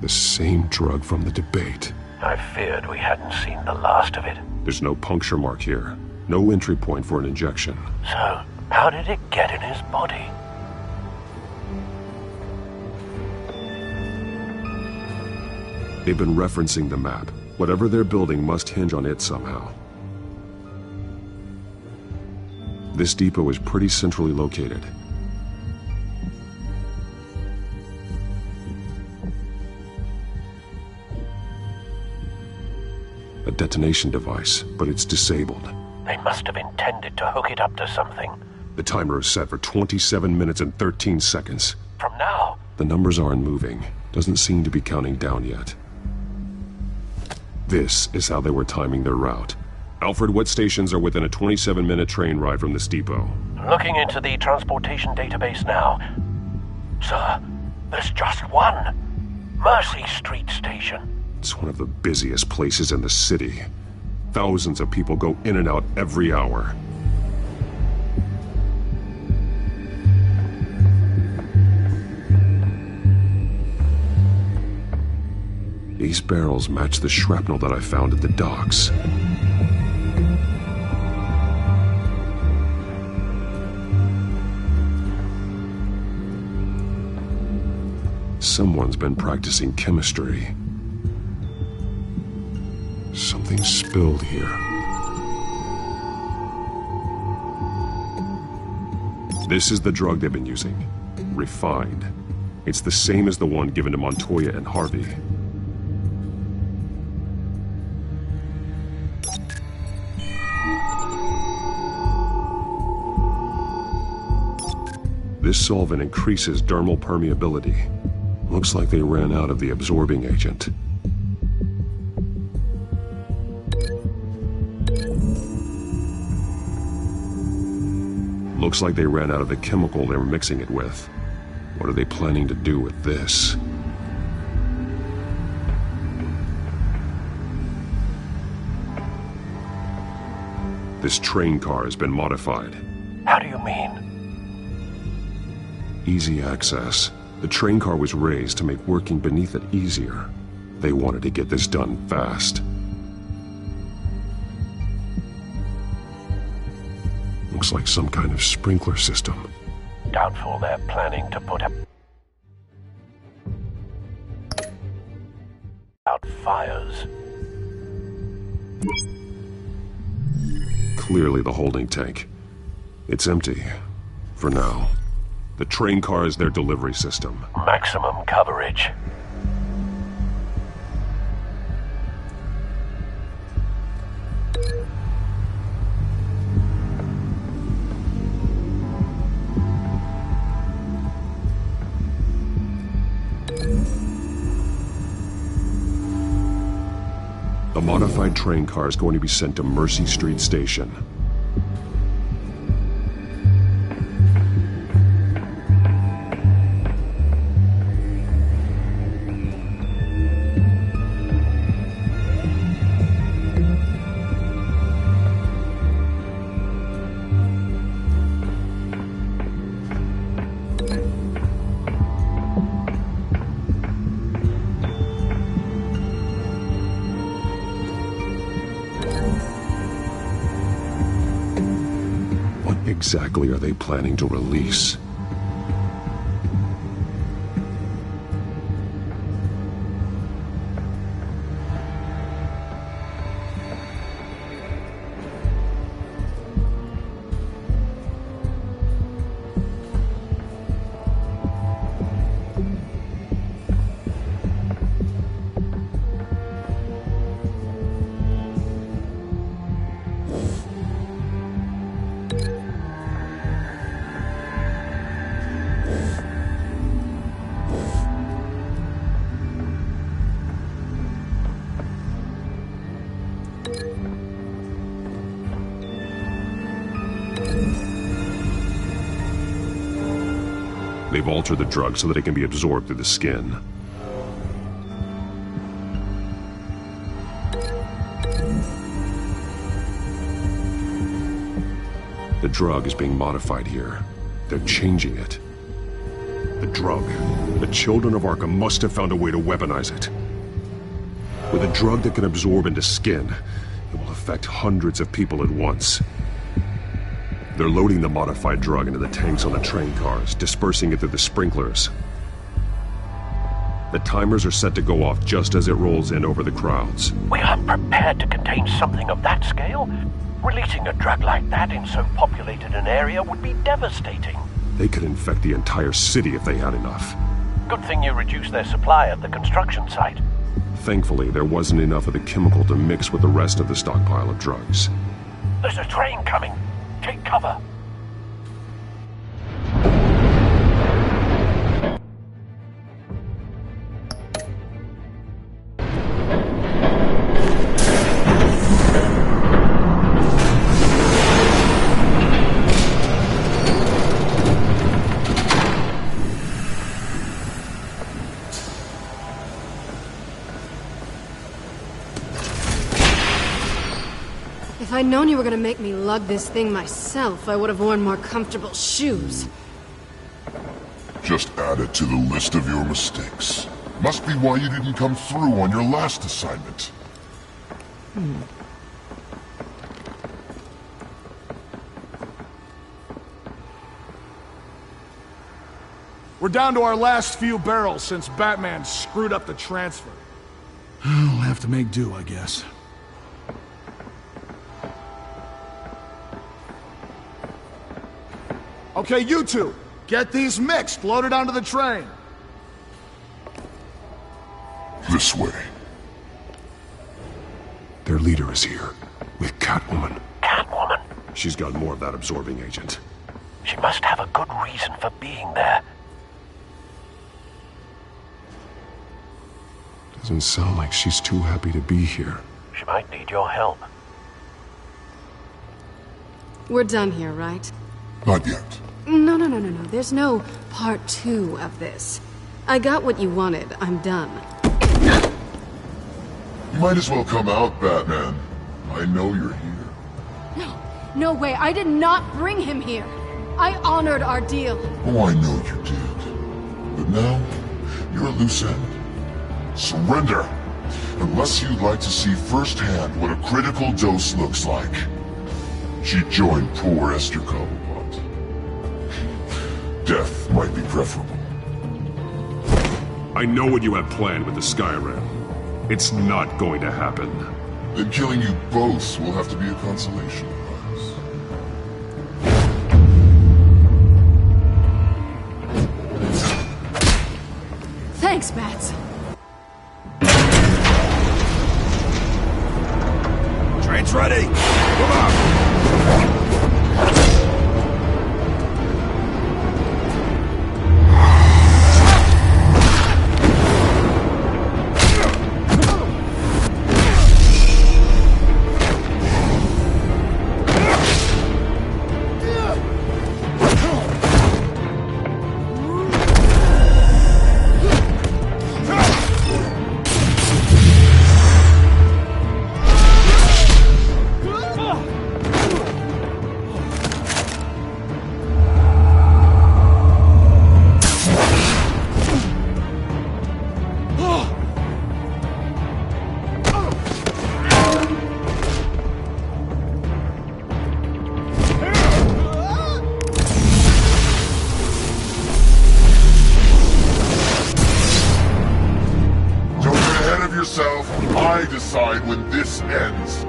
The same drug from the debate. I feared we hadn't seen the last of it. There's no puncture mark here. No entry point for an injection. So, how did it get in his body? They've been referencing the map. Whatever they're building must hinge on it somehow. This depot is pretty centrally located. A detonation device, but it's disabled. They must have intended to hook it up to something. The timer is set for 27 minutes and 13 seconds. From now? The numbers aren't moving. Doesn't seem to be counting down yet. This is how they were timing their route. Alfred, what stations are within a 27-minute train ride from this depot? Looking into the transportation database now. Sir, there's just one. Mercy Street Station. It's one of the busiest places in the city. Thousands of people go in and out every hour. These barrels match the shrapnel that I found at the docks. Someone's been practicing chemistry. Something spilled here. This is the drug they've been using. Refined. It's the same as the one given to Montoya and Harvey. This solvent increases dermal permeability. Looks like they ran out of the absorbing agent. Looks like they ran out of the chemical they were mixing it with. What are they planning to do with this? This train car has been modified. How do you mean? Easy access. The train car was raised to make working beneath it easier. They wanted to get this done fast. Looks like some kind of sprinkler system. Doubtful they're planning to put out fires. Clearly the holding tank. It's empty. For now. The train car is their delivery system. Maximum coverage. The modified train car is going to be sent to Mercy Street Station. Exactly are they planning to release? They've altered the drug so that it can be absorbed through the skin. The drug is being modified here. They're changing it. The drug. The children of Arkham must have found a way to weaponize it. With a drug that can absorb into skin, it will affect hundreds of people at once. They're loading the modified drug into the tanks on the train cars, dispersing it through the sprinklers. The timers are set to go off just as it rolls in over the crowds. We aren't prepared to contain something of that scale. Releasing a drug like that in so populated an area would be devastating. They could infect the entire city if they had enough. Good thing you reduced their supply at the construction site. Thankfully, there wasn't enough of the chemical to mix with the rest of the stockpile of drugs. There's a train coming. Take cover. If I'd known you were gonna make me lug this thing myself, I would have worn more comfortable shoes. Just add it to the list of your mistakes. Must be why you didn't come through on your last assignment. We're down to our last few barrels since Batman screwed up the transfer. We'll have to make do, I guess. Okay, you two, get these mixed, loaded onto the train. This way. Their leader is here, with Catwoman. Catwoman? She's got more of that absorbing agent. She must have a good reason for being there. Doesn't sound like she's too happy to be here. She might need your help. We're done here, right? Not yet. No. There's no part 2 of this. I got what you wanted. I'm done. You might as well come out, Batman. I know you're here. No way. I did not bring him here. I honored our deal. Oh, I know you did. But now, you're a loose end. Surrender! Unless you'd like to see firsthand what a critical dose looks like. She joined poor Esther Cobblepot. Death might be preferable. I know what you had planned with the Skyrim. It's not going to happen. Then killing you both will have to be a consolation prize. Thanks, Bats. Train's ready! Come on! I decide when this ends.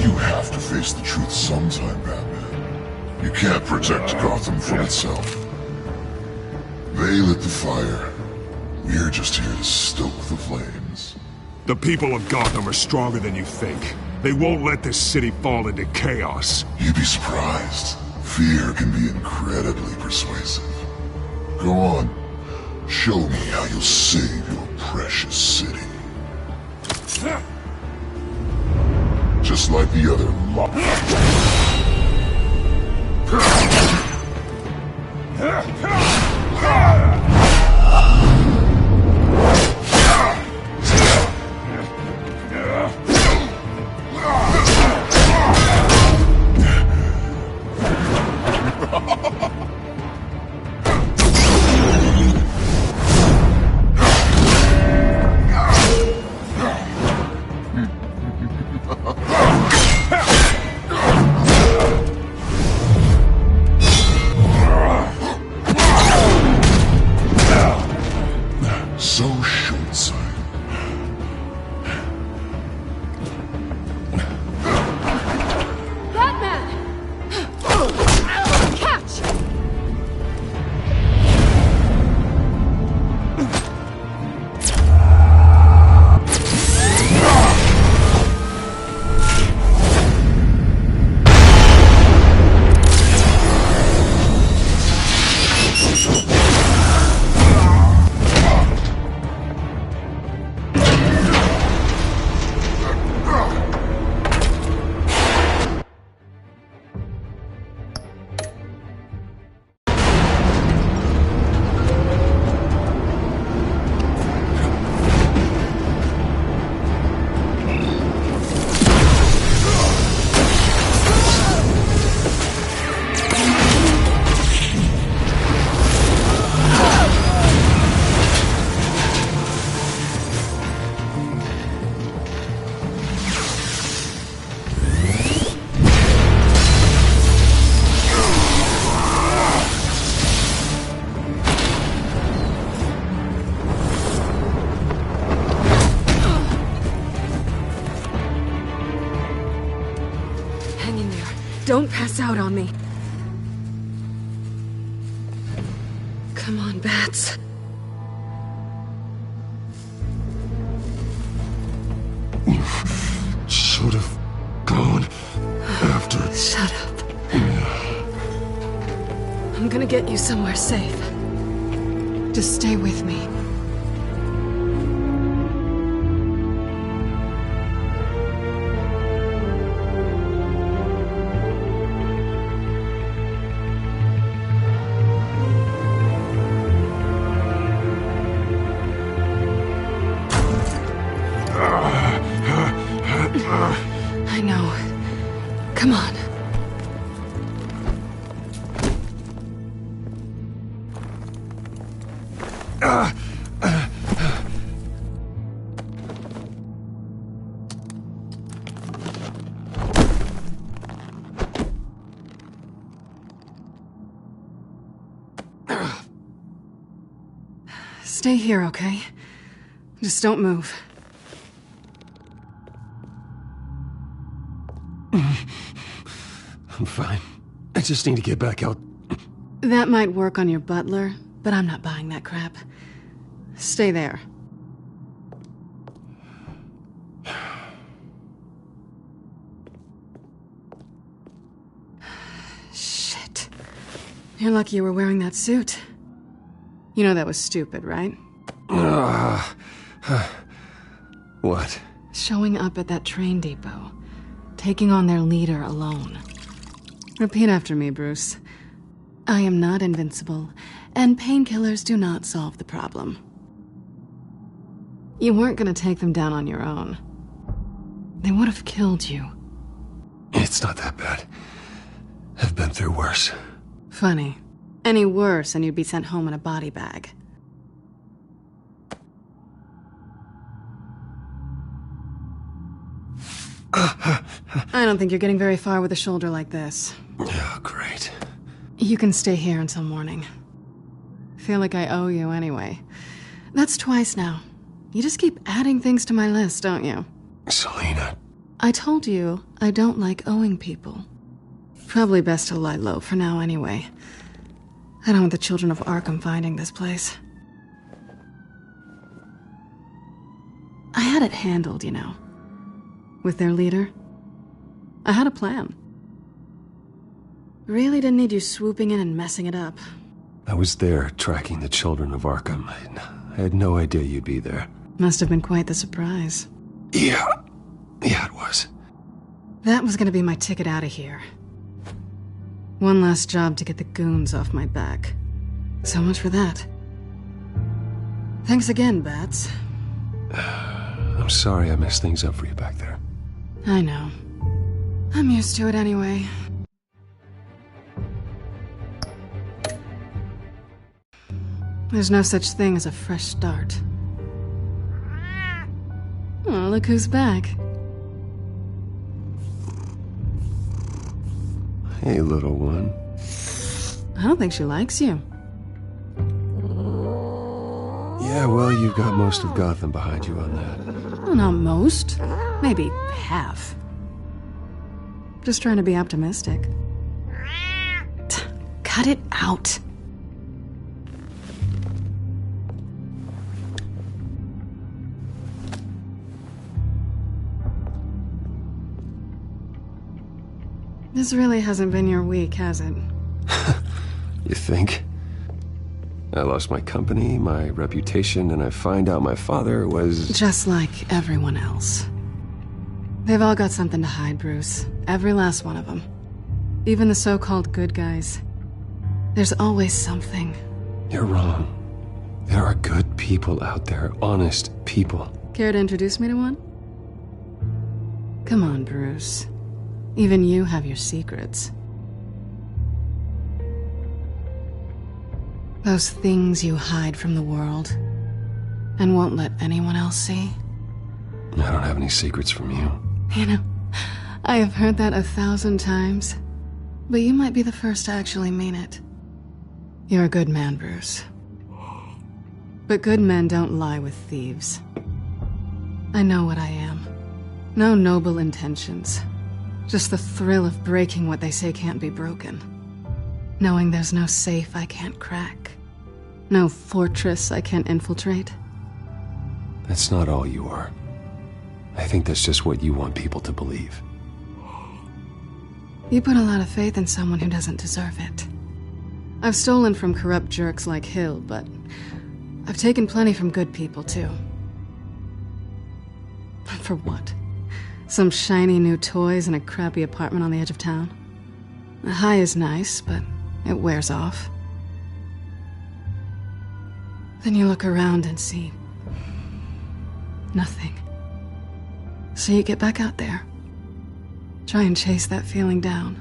You have to face the truth sometime, Batman. You can't protect Gotham from itself. They lit the fire. We're just here to stoke the flames. The people of Gotham are stronger than you think. They won't let this city fall into chaos. You'd be surprised. Fear can be incredibly persuasive. Go on. Show me how you'll save your precious city. Just like the other so short-sighted. Batman! Catch! Hang in there. Don't pass out on me. Come on, Bats. Should have gone after. Shut up. I'm gonna get you somewhere safe. Just stay with me. I know. Come on. Stay here, okay? Just don't move. I'm fine. I just need to get back out. That might work on your butler, but I'm not buying that crap. Stay there. Shit. You're lucky you were wearing that suit. You know that was stupid, right? What? Showing up at that train depot. Taking on their leader alone. Repeat after me, Bruce. I am not invincible, and painkillers do not solve the problem. You weren't gonna take them down on your own. They would have killed you. It's not that bad. I've been through worse. Funny. Any worse and you'd be sent home in a body bag. I don't think you're getting very far with a shoulder like this. Oh, great. You can stay here until morning. Feel like I owe you anyway. That's twice now. You just keep adding things to my list, don't you? Selina. I told you I don't like owing people. Probably best to lie low for now anyway. I don't want the children of Arkham finding this place. I had it handled, you know. With their leader. I had a plan. Really didn't need you swooping in and messing it up. I was there tracking the children of Arkham. I had no idea you'd be there. Must have been quite the surprise. Yeah, it was. That was gonna be my ticket out of here. One last job to get the goons off my back. So much for that. Thanks again, Bats. I'm sorry I messed things up for you back there. I know. I'm used to it anyway. There's no such thing as a fresh start. Oh, look who's back. Hey, little one. I don't think she likes you. Yeah, well, you've got most of Gotham behind you on that. Well, not most. Maybe half. Just trying to be optimistic. Cut it out. This really hasn't been your week, has it? You think? I lost my company, my reputation, and I find out my father was... Just like everyone else. They've all got something to hide, Bruce. Every last one of them. Even the so-called good guys. There's always something. You're wrong. There are good people out there, honest people. Care to introduce me to one? Come on, Bruce. Even you have your secrets. Those things you hide from the world and won't let anyone else see. I don't have any secrets from you. You know, I have heard that 1,000 times, but you might be the first to actually mean it. You're a good man, Bruce. But good men don't lie with thieves. I know what I am. No noble intentions. Just the thrill of breaking what they say can't be broken. Knowing there's no safe I can't crack. No fortress I can't infiltrate. That's not all you are. I think that's just what you want people to believe. You put a lot of faith in someone who doesn't deserve it. I've stolen from corrupt jerks like Hill, but I've taken plenty from good people, too. For what? Some shiny new toys and a crappy apartment on the edge of town? The high is nice, but it wears off. Then you look around and see nothing. So you get back out there. Try and chase that feeling down.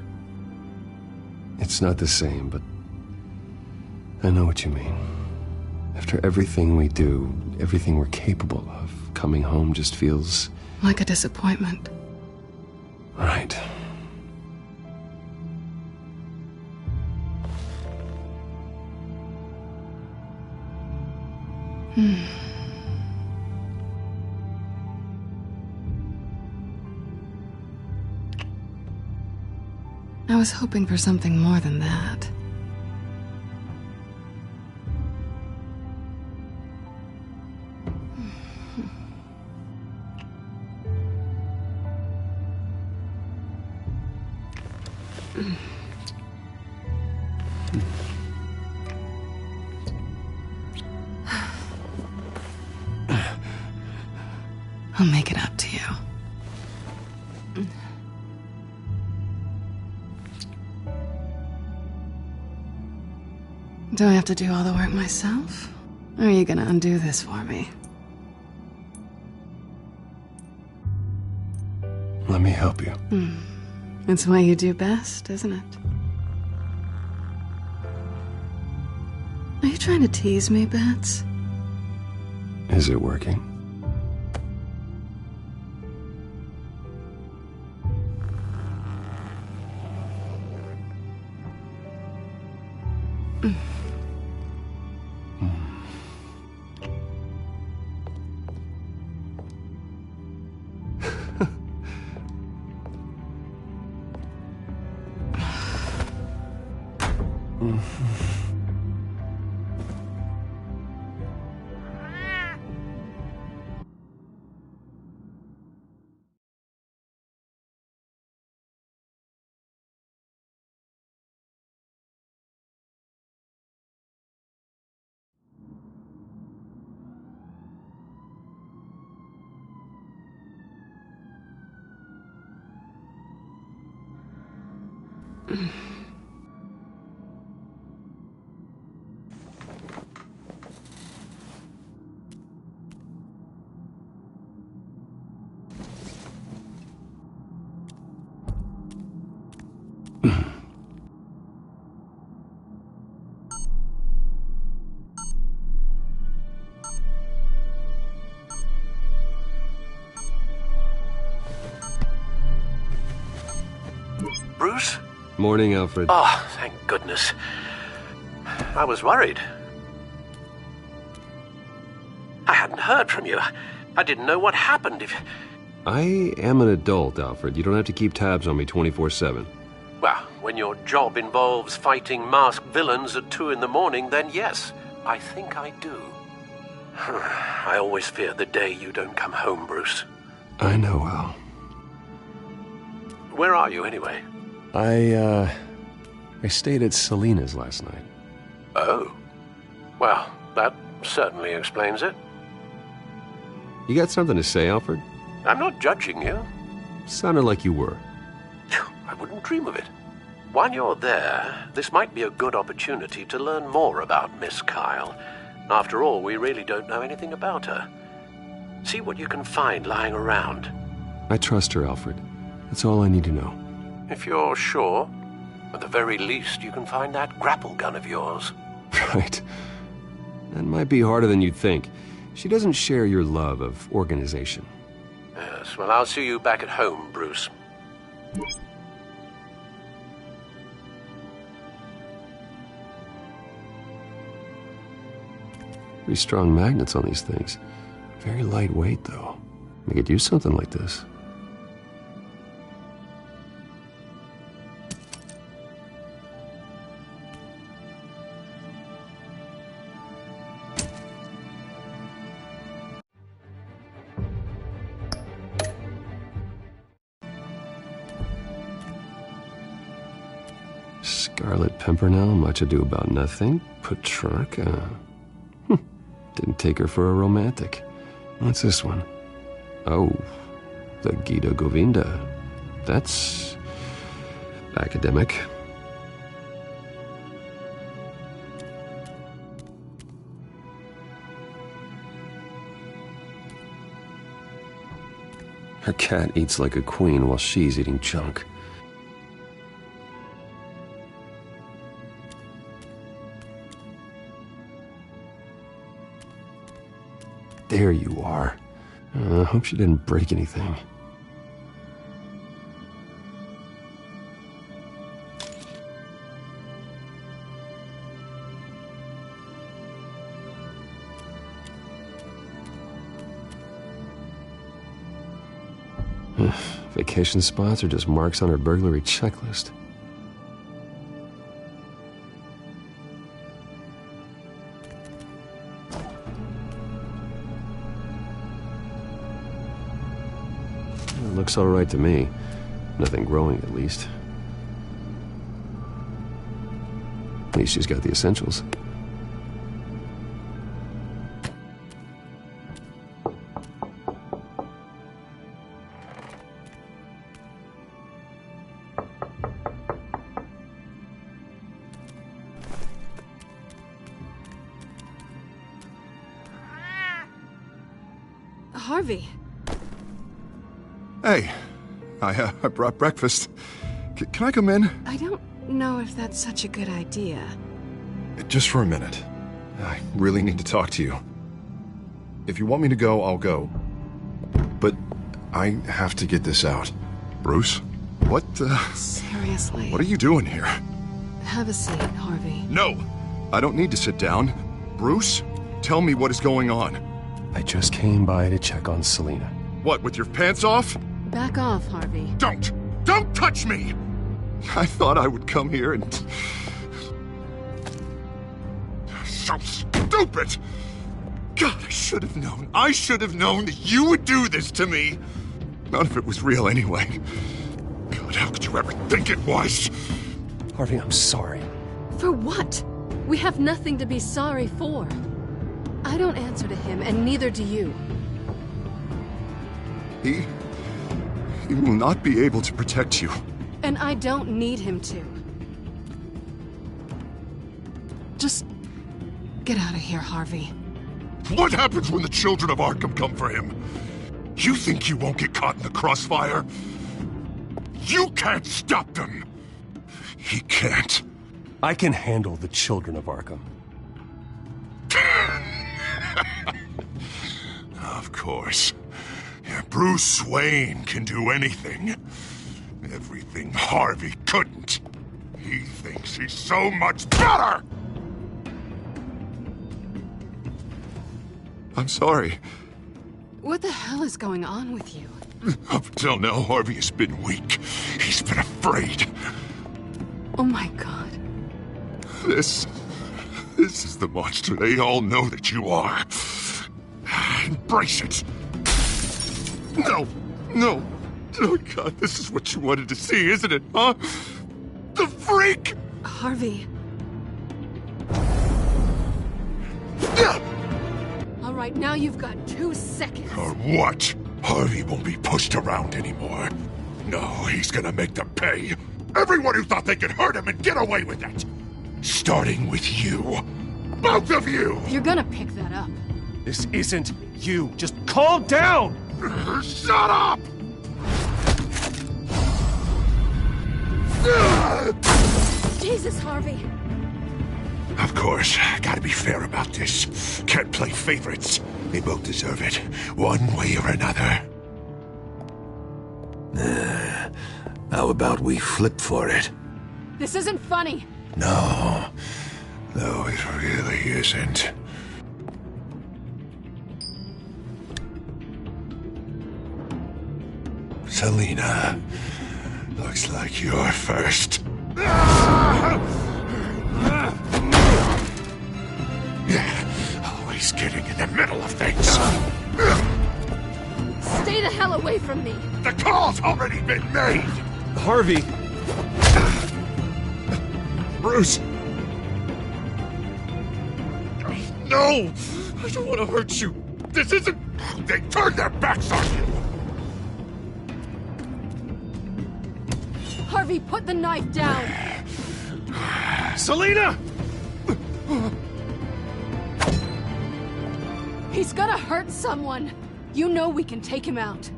It's not the same, but I know what you mean. After everything we do, everything we're capable of, coming home just feels... like a disappointment. Right. I was hoping for something more than that. I'll make it up to you. Do I have to do all the work myself? Or are you gonna undo this for me? Let me help you. It's what you do best, isn't it? Are you trying to tease me, Bats? Is it working? Bruce? Morning, Alfred. Oh, thank goodness. I was worried. I hadn't heard from you. I didn't know what happened if... I am an adult, Alfred. You don't have to keep tabs on me 24/7. Well, when your job involves fighting masked villains at 2 in the morning, then yes, I think I do. I always fear the day you don't come home, Bruce. I know, Al. Where are you, anyway? I stayed at Selena's last night. Oh. Well, that certainly explains it. You got something to say, Alfred? I'm not judging you. Sounded like you were. I wouldn't dream of it. While you're there, this might be a good opportunity to learn more about Miss Kyle. After all, we really don't know anything about her. See what you can find lying around. I trust her, Alfred. That's all I need to know. If you're sure, at the very least, you can find that grapple gun of yours. Right. That might be harder than you'd think. She doesn't share your love of organization. Yes, well, I'll see you back at home, Bruce. Pretty strong magnets on these things. Very lightweight, though. They could use something like this. Scarlet Pimpernel, much ado about nothing. Petrarca. Didn't take her for a romantic. What's this one? Oh, the Gita Govinda. That's academic. Her cat eats like a queen while she's eating junk. There you are. I hope she didn't break anything. Vacation spots are just marks on her burglary checklist. Looks all right to me. Nothing growing, at least. At least she's got the essentials. Harvey. Hey, I brought breakfast. Can I come in? I don't know if that's such a good idea. Just for a minute. I really need to talk to you. If you want me to go, I'll go. But I have to get this out. Bruce? What, Seriously. What are you doing here? Have a seat, Harvey. No! I don't need to sit down. Bruce, tell me what is going on. I just came by to check on Selena. What, with your pants off? Back off, Harvey. Don't touch me! I thought I would come here and... So stupid! God, I should have known. I should have known that you would do this to me. None of it was real anyway. God, how could you ever think it was? Harvey, I'm sorry. For what? We have nothing to be sorry for. I don't answer to him, and neither do you. He will not be able to protect you. And I don't need him to. Just get out of here, Harvey. What happens when the children of Arkham come for him? You think you won't get caught in the crossfire? You can't stop them! He can't. I can handle the children of Arkham. Of course. Bruce Wayne can do anything. Everything Harvey couldn't. He thinks he's so much better! I'm sorry. What the hell is going on with you? Up until now, Harvey has been weak. He's been afraid. Oh my god. This is the monster they all know that you are. Embrace it. No. Oh god, this is what you wanted to see, isn't it, huh? The freak! Harvey. All right, now you've got 2 seconds. Or what? Harvey won't be pushed around anymore. No, he's gonna make them pay. Everyone who thought they could hurt him and get away with it. Starting with you. Both of you! You're gonna pick that up. This isn't you. Just calm down! Shut up! Jesus, Harvey. Of course, gotta be fair about this. Can't play favorites. They both deserve it, one way or another. How about we flip for it? This isn't funny. No, it really isn't. Selina, looks like you're first. Always getting in the middle of things. Stay the hell away from me. The call's already been made. Harvey. Bruce. No! I don't want to hurt you. This isn't... They turned their backs on you. Harvey, put the knife down. Selina! He's gonna hurt someone. You know we can take him out.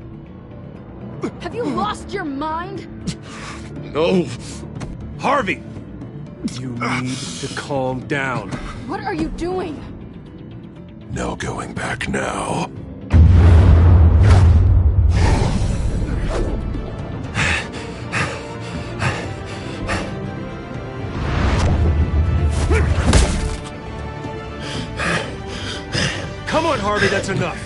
Have you lost your mind? No. Harvey! You need to calm down. What are you doing? No going back now. Come on, Harvey, that's enough.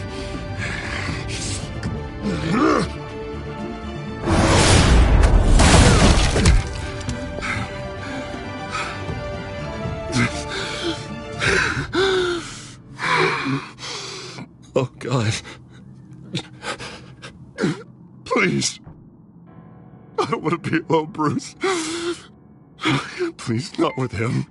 Oh, God. Please. I don't want to be alone, Bruce. Please, not with him.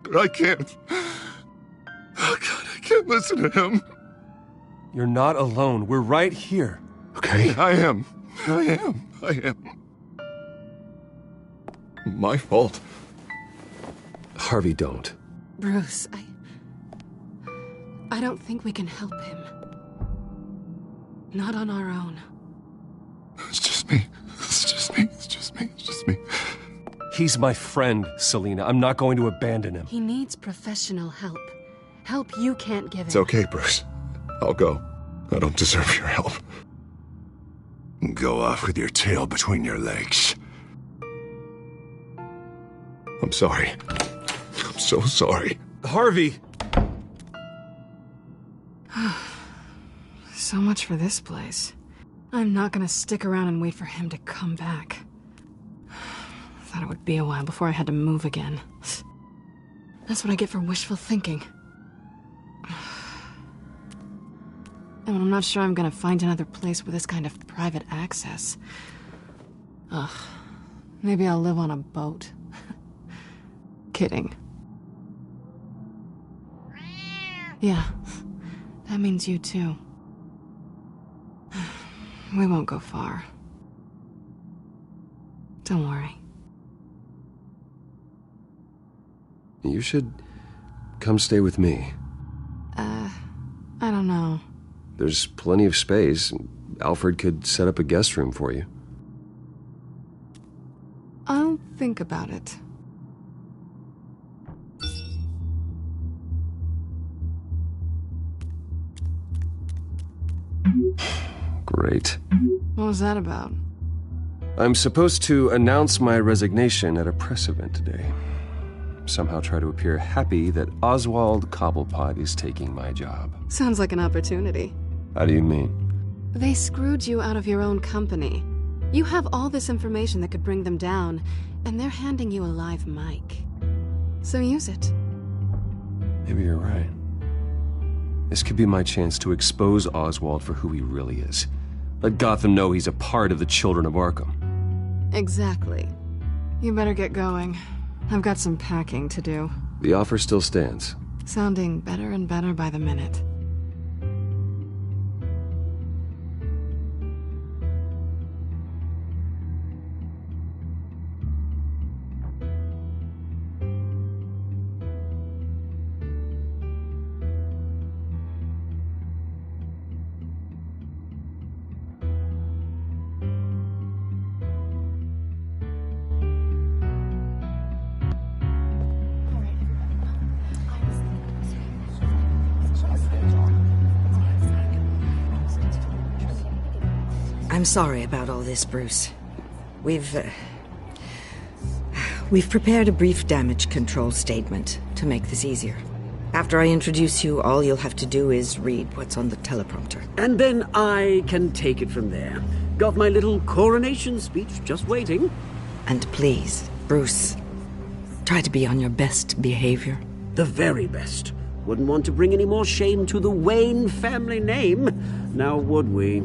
But I can't. Oh, God, I can't listen to him. You're not alone. We're right here. Okay, I am. My fault. Harvey, don't. Bruce, I don't think we can help him. Not on our own. It's just me. He's my friend, Selina. I'm not going to abandon him. He needs professional help. Help you can't give him. It's okay, Bruce. I'll go. I don't deserve your help. Go off with your tail between your legs. I'm sorry. I'm so sorry. Harvey! So much for this place. I'm not gonna stick around and wait for him to come back. Thought it would be a while before I had to move again. That's what I get for wishful thinking. And I'm not sure I'm gonna find another place with this kind of private access. Ugh. Maybe I'll live on a boat. Kidding. Yeah. That means you too. We won't go far. Don't worry. You should come stay with me. I don't know. There's plenty of space. Alfred could set up a guest room for you. I'll think about it. Great. What was that about? I'm supposed to announce my resignation at a press event today. Somehow try to appear happy that Oswald Cobblepot is taking my job. Sounds like an opportunity. How do you mean? They screwed you out of your own company. You have all this information that could bring them down, and they're handing you a live mic. So use it. Maybe you're right. This could be my chance to expose Oswald for who he really is. Let Gotham know he's a part of the Children of Arkham. Exactly. You better get going. I've got some packing to do. The offer still stands. Sounding better and better by the minute. I'm sorry about all this, Bruce. We've prepared a brief damage control statement to make this easier. After I introduce you, all you'll have to do is read what's on the teleprompter. And then I can take it from there. Got my little coronation speech just waiting. And please, Bruce, try to be on your best behavior. The very best. Wouldn't want to bring any more shame to the Wayne family name, now would we?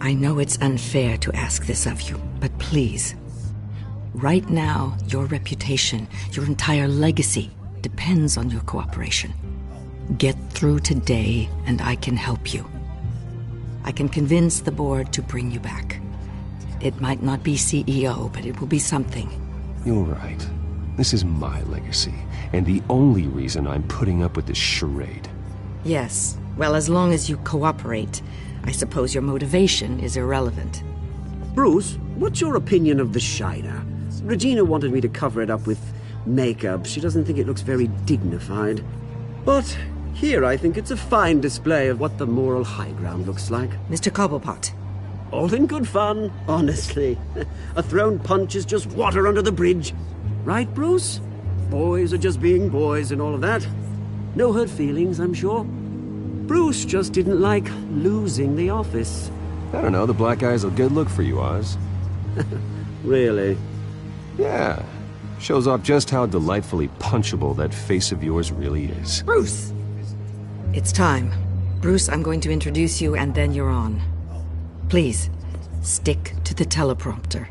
I know it's unfair to ask this of you, but please. Right now, your reputation, your entire legacy, depends on your cooperation. Get through today, and I can help you. I can convince the board to bring you back. It might not be CEO, but it will be something. You're right. This is my legacy, and the only reason I'm putting up with this charade. Yes. Well, as long as you cooperate, I suppose your motivation is irrelevant. Bruce, what's your opinion of the Shiner? Regina wanted me to cover it up with makeup. She doesn't think it looks very dignified. But here I think it's a fine display of what the moral high ground looks like. Mr. Cobblepot. All in good fun, honestly. A thrown punch is just water under the bridge. Right, Bruce? Boys are just being boys and all of that. No hurt feelings, I'm sure. Bruce just didn't like losing the office. I don't know, the black eye's a good look for you, Oz. Really? Yeah. Shows off just how delightfully punchable that face of yours really is. Bruce! It's time. Bruce, I'm going to introduce you, and then you're on. Please, stick to the teleprompter.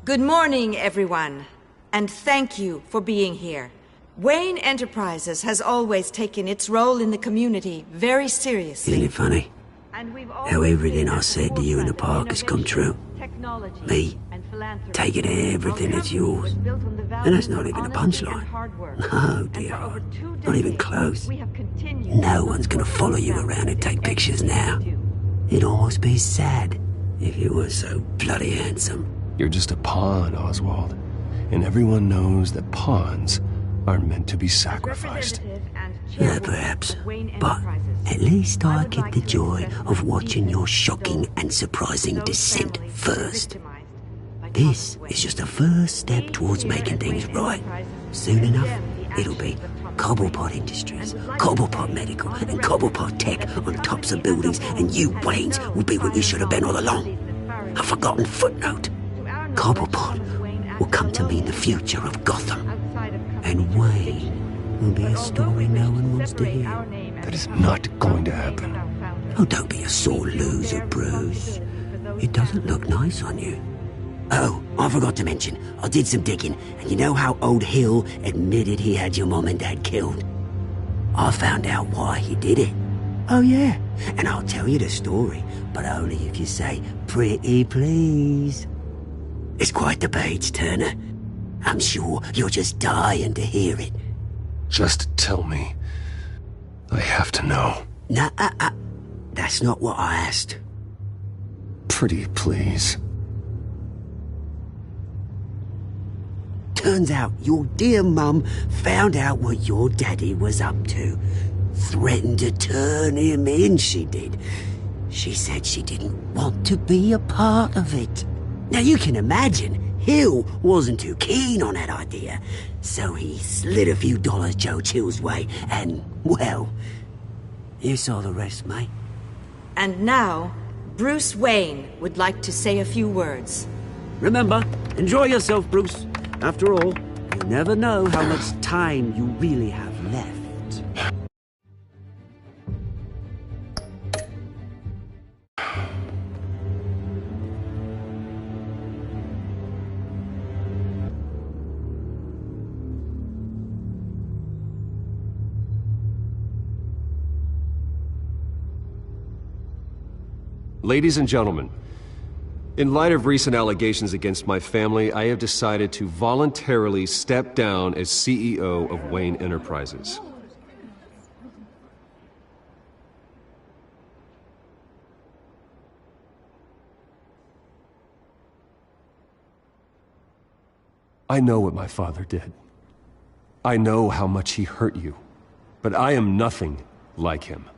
Good morning, everyone, and thank you for being here. Wayne Enterprises has always taken its role in the community very seriously. Isn't it funny? How everything I said to you in the park has come true. Me, taking everything that's yours. And that's not even a punchline. No, dear. Not even close. No one's gonna follow you around and take pictures now. It'd almost be sad if you were so bloody handsome. You're just a pawn, Oswald. And everyone knows that pawns are meant to be sacrificed. Perhaps. But at least I get the joy of watching your shocking and surprising descent first. This is just a first step towards making things right. Soon enough, it'll be Cobblepot Industries, Cobblepot Medical, and Cobblepot Tech on tops of buildings, and you, Waynes, will be what you should have been all along. A forgotten footnote. Cobblepot will come to mean the future of Gotham. And Wayne will be a story no one wants to hear. That is not going to happen. Oh, don't be a sore loser, Bruce. It doesn't look nice on you. Oh, I forgot to mention, I did some digging, and you know how old Hill admitted he had your mom and dad killed? I found out why he did it. Oh, yeah. And I'll tell you the story, but only if you say, pretty please. It's quite the page, Turner. I'm sure you're just dying to hear it. Just tell me. I have to know. Nah, that's not what I asked. Pretty please. Turns out your dear mum found out what your daddy was up to. Threatened to turn him in, she did. She said she didn't want to be a part of it. Now you can imagine, Hill wasn't too keen on that idea. So he slid a few dollars Joe Chill's way, and, well, you saw the rest, mate. And now, Bruce Wayne would like to say a few words. Remember, enjoy yourself, Bruce. After all, you never know how much time you really have left. Ladies and gentlemen, in light of recent allegations against my family, I have decided to voluntarily step down as CEO of Wayne Enterprises. I know what my father did. I know how much he hurt you, but I am nothing like him.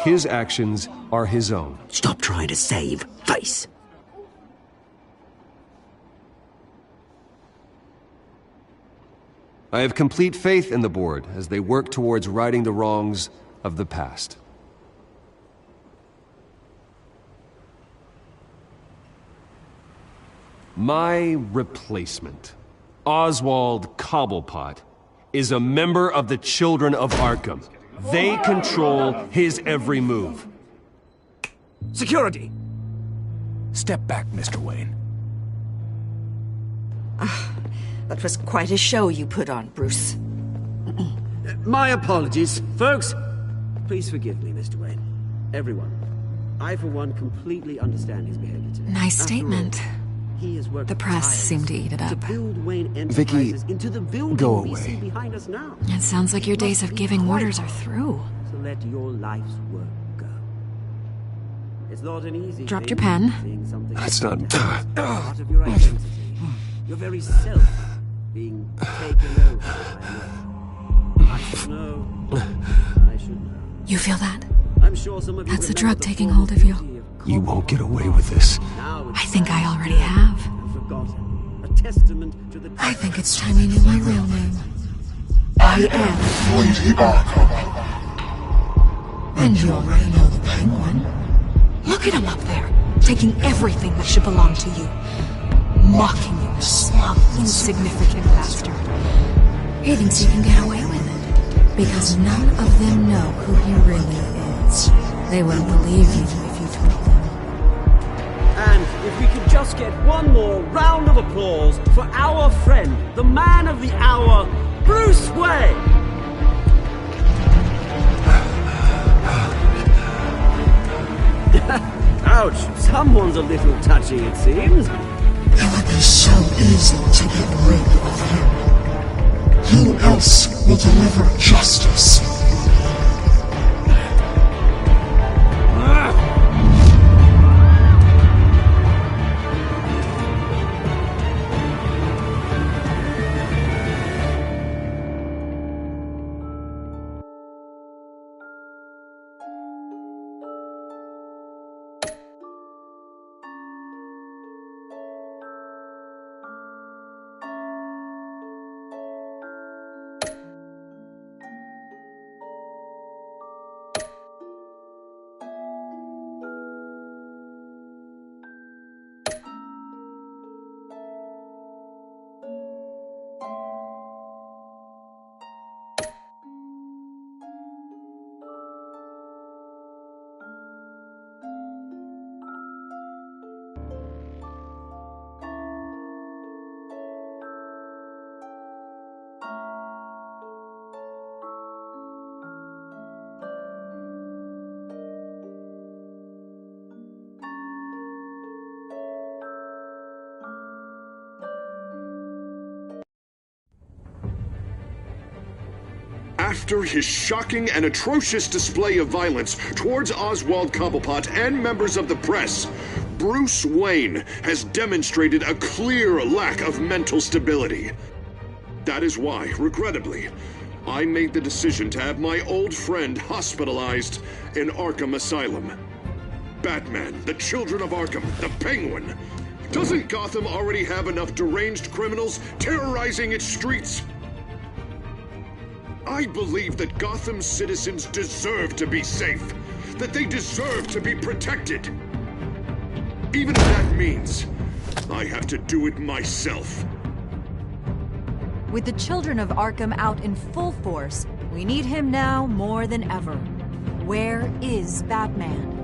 His actions are his own. Stop trying to save face. I have complete faith in the board as they work towards righting the wrongs of the past. My replacement, Oswald Cobblepot, is a member of the Children of Arkham. They control his every move. Security! Step back, Mr. Wayne. That was quite a show you put on, Bruce. My apologies, folks. Please forgive me, Mr. Wayne. Everyone. I, for one, completely understand his behavior today. Nice statement. The press seemed to eat it up. Vicky, go away. It sounds like your days of giving orders are through. So let your life's work go. It's not an easy Dropped your pen. That's not... part of your identity. Your very self being taken over by another. I should know. I should know. You feel that? I'm sure some of you That's the drug taking hold of you. You won't get away with this. I think I already have. I think it's time you knew my real name. I am Lady Arkham. And you already know the Penguin. Look at him up there, taking everything that should belong to you. Mocking you, slug, insignificant bastard. He thinks he can get away with it. Because none of them know who he really is. They wouldn't believe you if you told them. And if we could just get one more round of applause for our friend, the man of the hour, Bruce Wayne! Ouch, someone's a little touchy, it seems. It would be so easy to get rid of him. Who else will deliver justice? After his shocking and atrocious display of violence towards Oswald Cobblepot and members of the press, Bruce Wayne has demonstrated a clear lack of mental stability. That is why, regrettably, I made the decision to have my old friend hospitalized in Arkham Asylum. Batman, the Children of Arkham, the Penguin. Doesn't Gotham already have enough deranged criminals terrorizing its streets? I believe that Gotham's citizens deserve to be safe, that they deserve to be protected. Even if that means I have to do it myself. With the Children of Arkham out in full force, we need him now more than ever. Where is Batman?